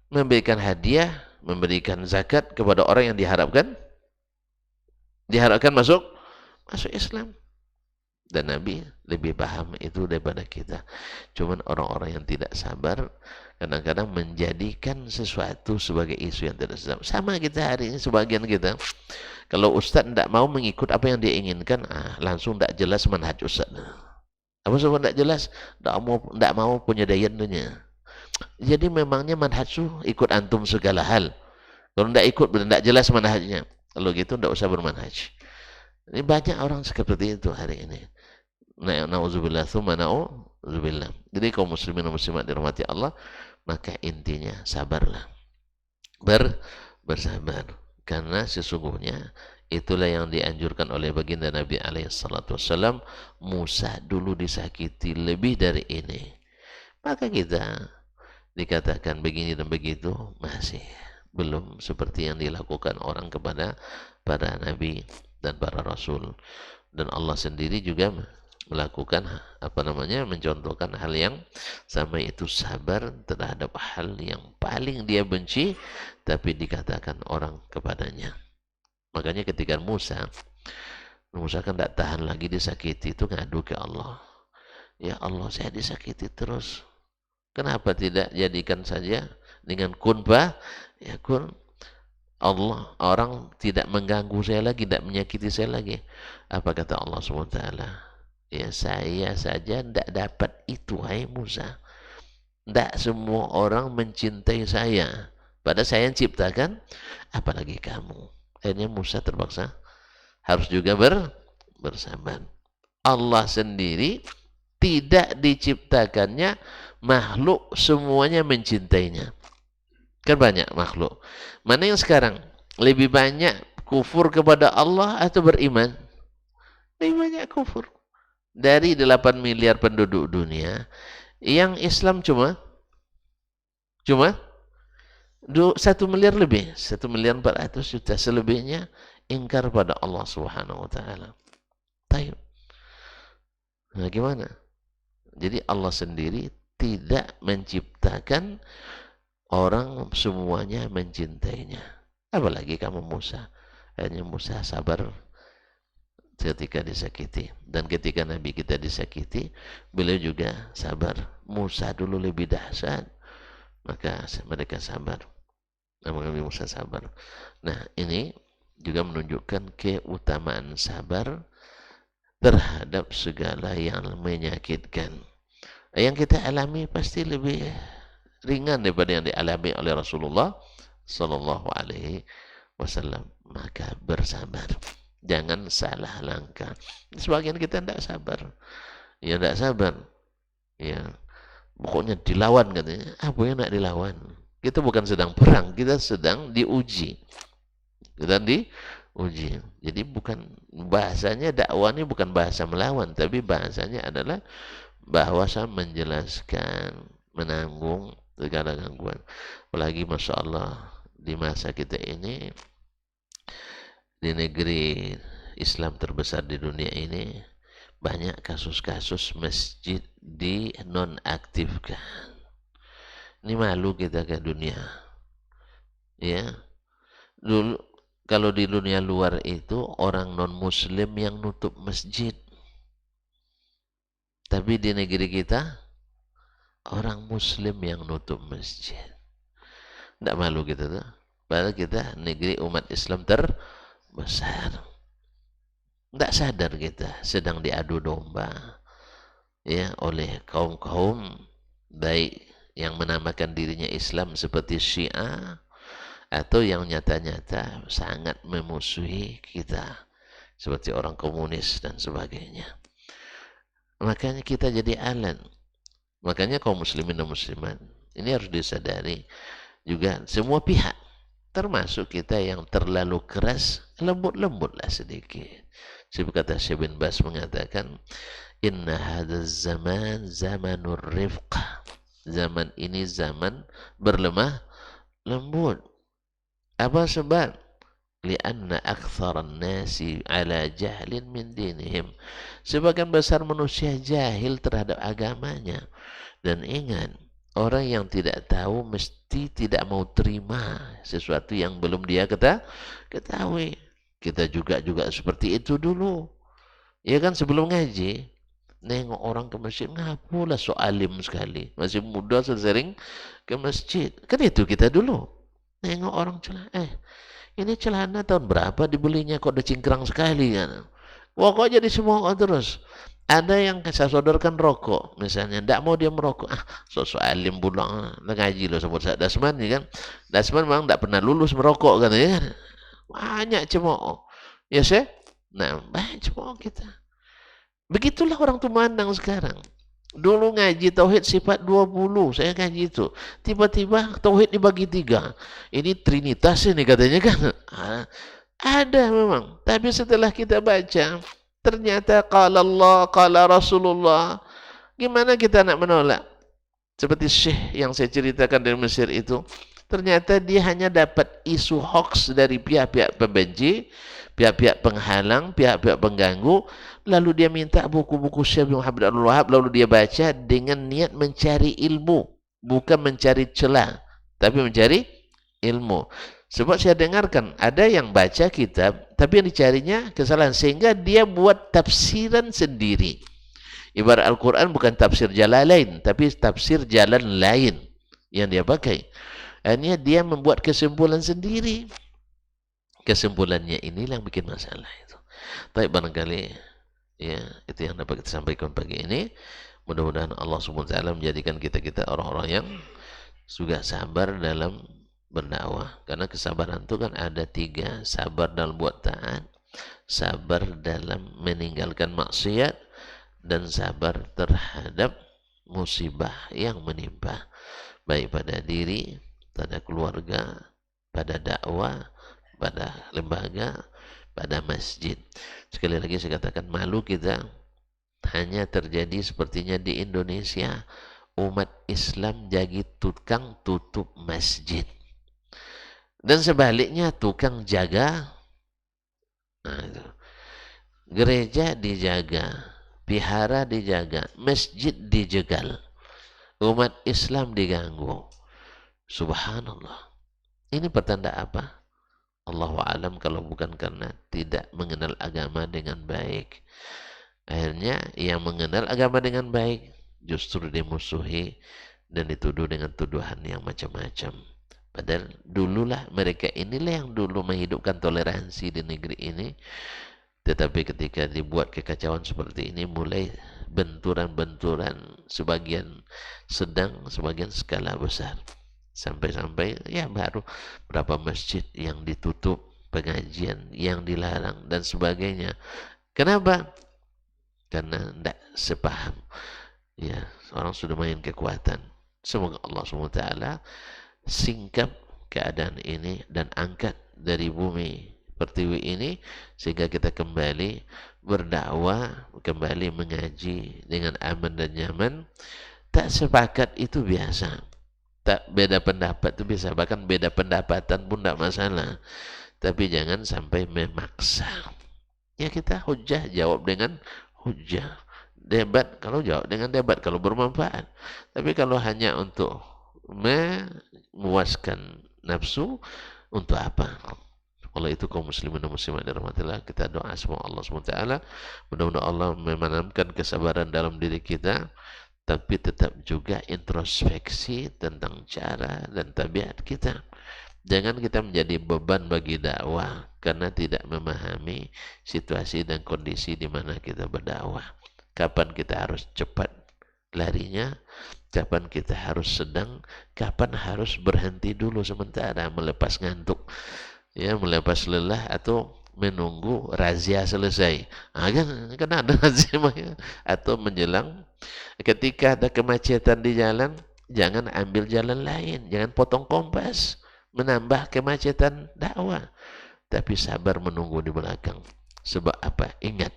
Speaker 1: memberikan hadiah, memberikan zakat kepada orang yang diharapkan masuk Islam. Dan Nabi lebih paham itu daripada kita. Cuman orang-orang yang tidak sabar kadang-kadang menjadikan sesuatu sebagai isu yang tidak sama. Sama kita hari ini, sebagian kita, kalau Ustadz tidak mau mengikut apa yang dia inginkan, langsung tidak jelas manhaj Ustadz. Apa sebab tidak jelas? Tidak mau punya daya dunia. Jadi memangnya manhaj itu ikut antum segala hal. Kalau tidak ikut, tidak jelas manhajnya. Kalau gitu tidak usah bermanhaj. Ini banyak orang seperti itu hari ini. Na'udzubillah, tsumma na'udzubillah. Jadi kaum muslimin dan muslimat dirahmati Allah, maka intinya sabarlah. Bersabar. Karena sesungguhnya itulah yang dianjurkan oleh baginda Nabi SAW. Musa dulu disakiti lebih dari ini. Maka kita dikatakan begini dan begitu, masih belum seperti yang dilakukan orang kepada para nabi dan para rasul. Dan Allah sendiri juga melakukan mencontohkan hal yang sama, itu sabar terhadap hal yang paling dia benci tapi dikatakan orang kepadanya. Makanya ketika Musa kan tidak tahan lagi disakiti, itu ngadu ke Allah. Ya Allah, saya disakiti terus, kenapa tidak jadikan saja dengan kun ya kun, Allah, orang tidak mengganggu saya lagi, tidak menyakiti saya lagi. Apa kata Allah SWT? Ya, saya saja tidak dapat itu, hai Musa. Tidak semua orang mencintai saya, padahal saya yang ciptakan, apalagi kamu. Akhirnya Musa terpaksa harus juga bersabar. Allah sendiri tidak diciptakannya makhluk semuanya mencintainya. Kan banyak makhluk. Mana yang sekarang lebih banyak kufur kepada Allah atau beriman? Lebih banyak kufur. Dari 8 miliar penduduk dunia, yang Islam cuma 1 miliar lebih, 1 miliar 400 juta. Selebihnya ingkar pada Allah Subhanahu wa taala. Tayyib. Nah, gimana? Jadi Allah sendiri tidak menciptakan orang semuanya mencintainya. Apalagi kamu Musa. Hanya Musa sabar ketika disakiti. Dan ketika Nabi kita disakiti, beliau juga sabar. Musa dulu lebih dahsyat, maka mereka sabar. Nabi Musa sabar. Nah, ini juga menunjukkan keutamaan sabar terhadap segala yang menyakitkan. Yang kita alami pasti lebih ringan daripada yang dialami oleh Rasulullah Sallallahu Alaihi Wasallam. Maka bersabar, jangan salah langkah. Sebagian kita tidak sabar, ya tidak sabar, ya pokoknya dilawan katanya. Apa yang nak dilawan? Kita bukan sedang perang, kita sedang diuji. Jadi bukan bahasanya dakwah ini bukan bahasa melawan, tapi bahasanya adalah bahasa menjelaskan, menanggung segala gangguan. Apalagi Masya Allah, di masa kita ini, di negeri Islam terbesar di dunia ini, banyak kasus-kasus masjid dinonaktifkan. Ini malu kita ke dunia. Ya, dulu kalau di dunia luar itu orang non-muslim yang nutup masjid. Tapi di negeri kita, orang muslim yang nutup masjid. Tidak malu kita tuh. Padahal kita negeri umat Islam terbesar. Tidak sadar kita sedang diadu domba, ya, oleh kaum-kaum baik yang menamakan dirinya Islam seperti Syiah, atau yang nyata-nyata sangat memusuhi kita seperti orang komunis dan sebagainya. Makanya kita jadi alat. Makanya kaum muslimin dan muslimat ini harus disadari juga, semua pihak, termasuk kita yang terlalu keras, lembut-lembutlah sedikit. Seperti kata Syekh bin Bas mengatakan, inna hadzal zaman zamanur rifq. Zaman ini zaman berlemah lembut. Apa sebab? Lianna aktsaran nasi ala jahlin min dinihim. Sebagian besar manusia jahil terhadap agamanya. Dan ingat, orang yang tidak tahu mesti tidak mau terima sesuatu yang belum dia ketahui. Kita juga seperti itu dulu. Ya kan, sebelum ngaji, nengok orang ke masjid, ngapalah so alim sekali, masih muda sering ke masjid. Kan itu kita dulu, nengok orang celana, ini celana tahun berapa dibelinya kok udah cingkrang sekali kan. Wah kok jadi semua terus. Ada yang saya sodorkan rokok misalnya, tidak mau dia merokok, sosok alim pulang ngaji loh sebut saya Dasman ya kan. Dasman memang tidak pernah lulus merokok kan ya kan. Banyak cemooh ya sih. Nah banyak cemooh kita. Begitulah orang tuh mandang sekarang. Dulu ngaji tauhid sifat 20, saya ngaji itu. Tiba-tiba tauhid dibagi 3. Ini trinitas ini katanya kan. Ada memang. Tapi setelah kita baca, ternyata qala Allah, qala Rasulullah. Gimana kita nak menolak? Seperti Syekh yang saya ceritakan dari Mesir itu. Ternyata dia hanya dapat isu hoax dari pihak-pihak pembenci, pihak-pihak penghalang, pihak-pihak pengganggu. Lalu dia minta buku-buku Syekh Muhammad Abdul Wahab, lalu dia baca dengan niat mencari ilmu, bukan mencari celah, tapi mencari ilmu. Sebab saya dengarkan ada yang baca kitab, tapi yang dicarinya kesalahan, sehingga dia buat tafsiran sendiri. Ibarat Al-Quran bukan tafsir Jalalain, tapi tafsir jalan lain yang dia pakai. Akhirnya dia membuat kesimpulan sendiri. Kesimpulannya inilah yang bikin masalah itu. Tapi barangkali ya itu yang dapat kita sampaikan pagi ini. Mudah-mudahan Allah SWT menjadikan kita orang-orang yang juga sabar dalam berdakwah. Karena kesabaran itu kan ada 3. Sabar dalam buat taat, sabar dalam meninggalkan maksiat, dan sabar terhadap musibah yang menimpa, baik pada diri, pada keluarga, pada dakwah, pada lembaga, pada masjid. Sekali lagi saya katakan, malu kita hanya terjadi sepertinya di Indonesia, umat Islam jadi tukang tutup masjid, dan sebaliknya tukang jaga. Nah, itu. Gereja dijaga, vihara dijaga, masjid dijegal, umat Islam diganggu. Subhanallah. Ini pertanda apa? Allahu a'lam, kalau bukan karena tidak mengenal agama dengan baik. Akhirnya yang mengenal agama dengan baik justru dimusuhi dan dituduh dengan tuduhan yang macam-macam. Padahal dululah mereka inilah yang dulu menghidupkan toleransi di negeri ini. Tetapi ketika dibuat kekacauan seperti ini, mulai benturan-benturan, sebagian sedang, sebagian skala besar. Sampai-sampai ya baru berapa masjid yang ditutup, pengajian yang dilarang dan sebagainya. Kenapa? Karena tidak sepaham. Ya, orang sudah main kekuatan. Semoga Allah SWT singkap keadaan ini dan angkat dari bumi pertiwi ini, sehingga kita kembali berdakwah, kembali mengaji dengan aman dan nyaman. Tak sepakat itu biasa, tak beda pendapat itu bisa, bahkan beda pendapatan pun tidak masalah, tapi jangan sampai memaksa. Ya kita hujah jawab dengan hujah, debat kalau jawab dengan debat kalau bermanfaat. Tapi kalau hanya untuk memuaskan nafsu, untuk apa? Oleh itu kaum muslimin dan muslimat dirahmatillah, kita doa semua Allah SWT, mudah-mudahan Allah menanamkan kesabaran dalam diri kita, tapi tetap juga introspeksi tentang cara dan tabiat kita. Jangan kita menjadi beban bagi dakwah karena tidak memahami situasi dan kondisi di mana kita berdakwah. Kapan kita harus cepat larinya, kapan kita harus sedang, kapan harus berhenti dulu sementara, melepas ngantuk, ya, melepas lelah, atau menunggu razia selesai. Kan ada razia, atau menjelang ketika ada kemacetan di jalan, jangan ambil jalan lain, jangan potong kompas menambah kemacetan dakwah, tapi sabar menunggu di belakang. Sebab apa? Ingat,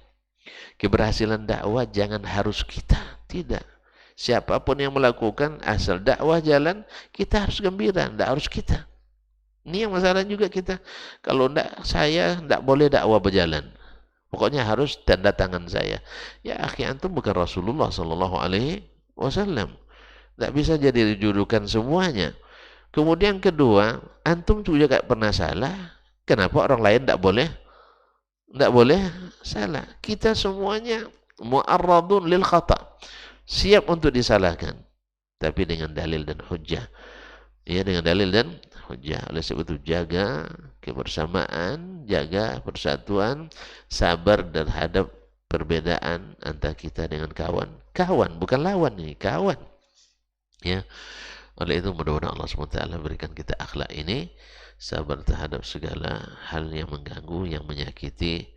Speaker 1: keberhasilan dakwah jangan harus kita, tidak. Siapapun yang melakukan, asal dakwah jalan, kita harus gembira, tidak harus kita. Ini yang masalah juga kita. Kalau tidak, saya tidak boleh dakwah berjalan. Pokoknya harus tanda tangan saya. Ya akhi, antum bukan Rasulullah SAW. Tidak bisa jadi rujukan semuanya. Kemudian kedua, antum juga gak pernah salah. Kenapa orang lain tidak boleh? Tidak boleh salah. Kita semuanya mu'arradun lil khata, siap untuk disalahkan, tapi dengan dalil dan hujjah. Ya, dengan dalil dan hujjah. Oleh sebab itu jaga kebersamaan, jaga persatuan, sabar terhadap perbedaan antara kita dengan kawan. Kawan, bukan lawan nih, kawan. Ya. Oleh itu mudah-mudahan Allah SWT berikan kita akhlak ini, sabar terhadap segala hal yang mengganggu, yang menyakiti,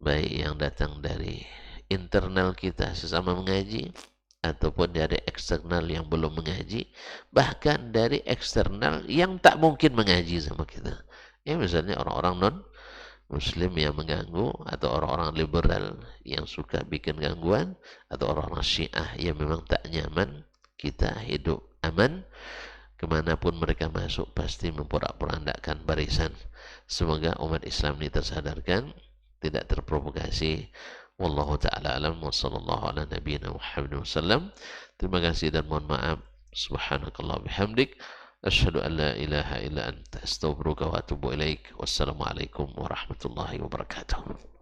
Speaker 1: baik yang datang dari internal kita sesama mengaji, ataupun dari eksternal yang belum mengaji, bahkan dari eksternal yang tak mungkin mengaji sama kita. Ya, misalnya orang-orang non muslim yang mengganggu, atau orang-orang liberal yang suka bikin gangguan, atau orang-orang syiah yang memang tak nyaman kita hidup aman. Kemanapun mereka masuk pasti memporak-porandakan barisan. Semoga umat Islam ini tersadarkan, tidak terprovokasi. Wallahu ta'ala alam wa sallallahu ala nabiyina Muhammad wasallam. Terima kasih dan mohon maaf. Subhanakallah bihamdik. Asyhadu an la ilaha illa anta astaghfiruka wa atubu ilaik. Wassalamualaikum warahmatullahi wabarakatuh.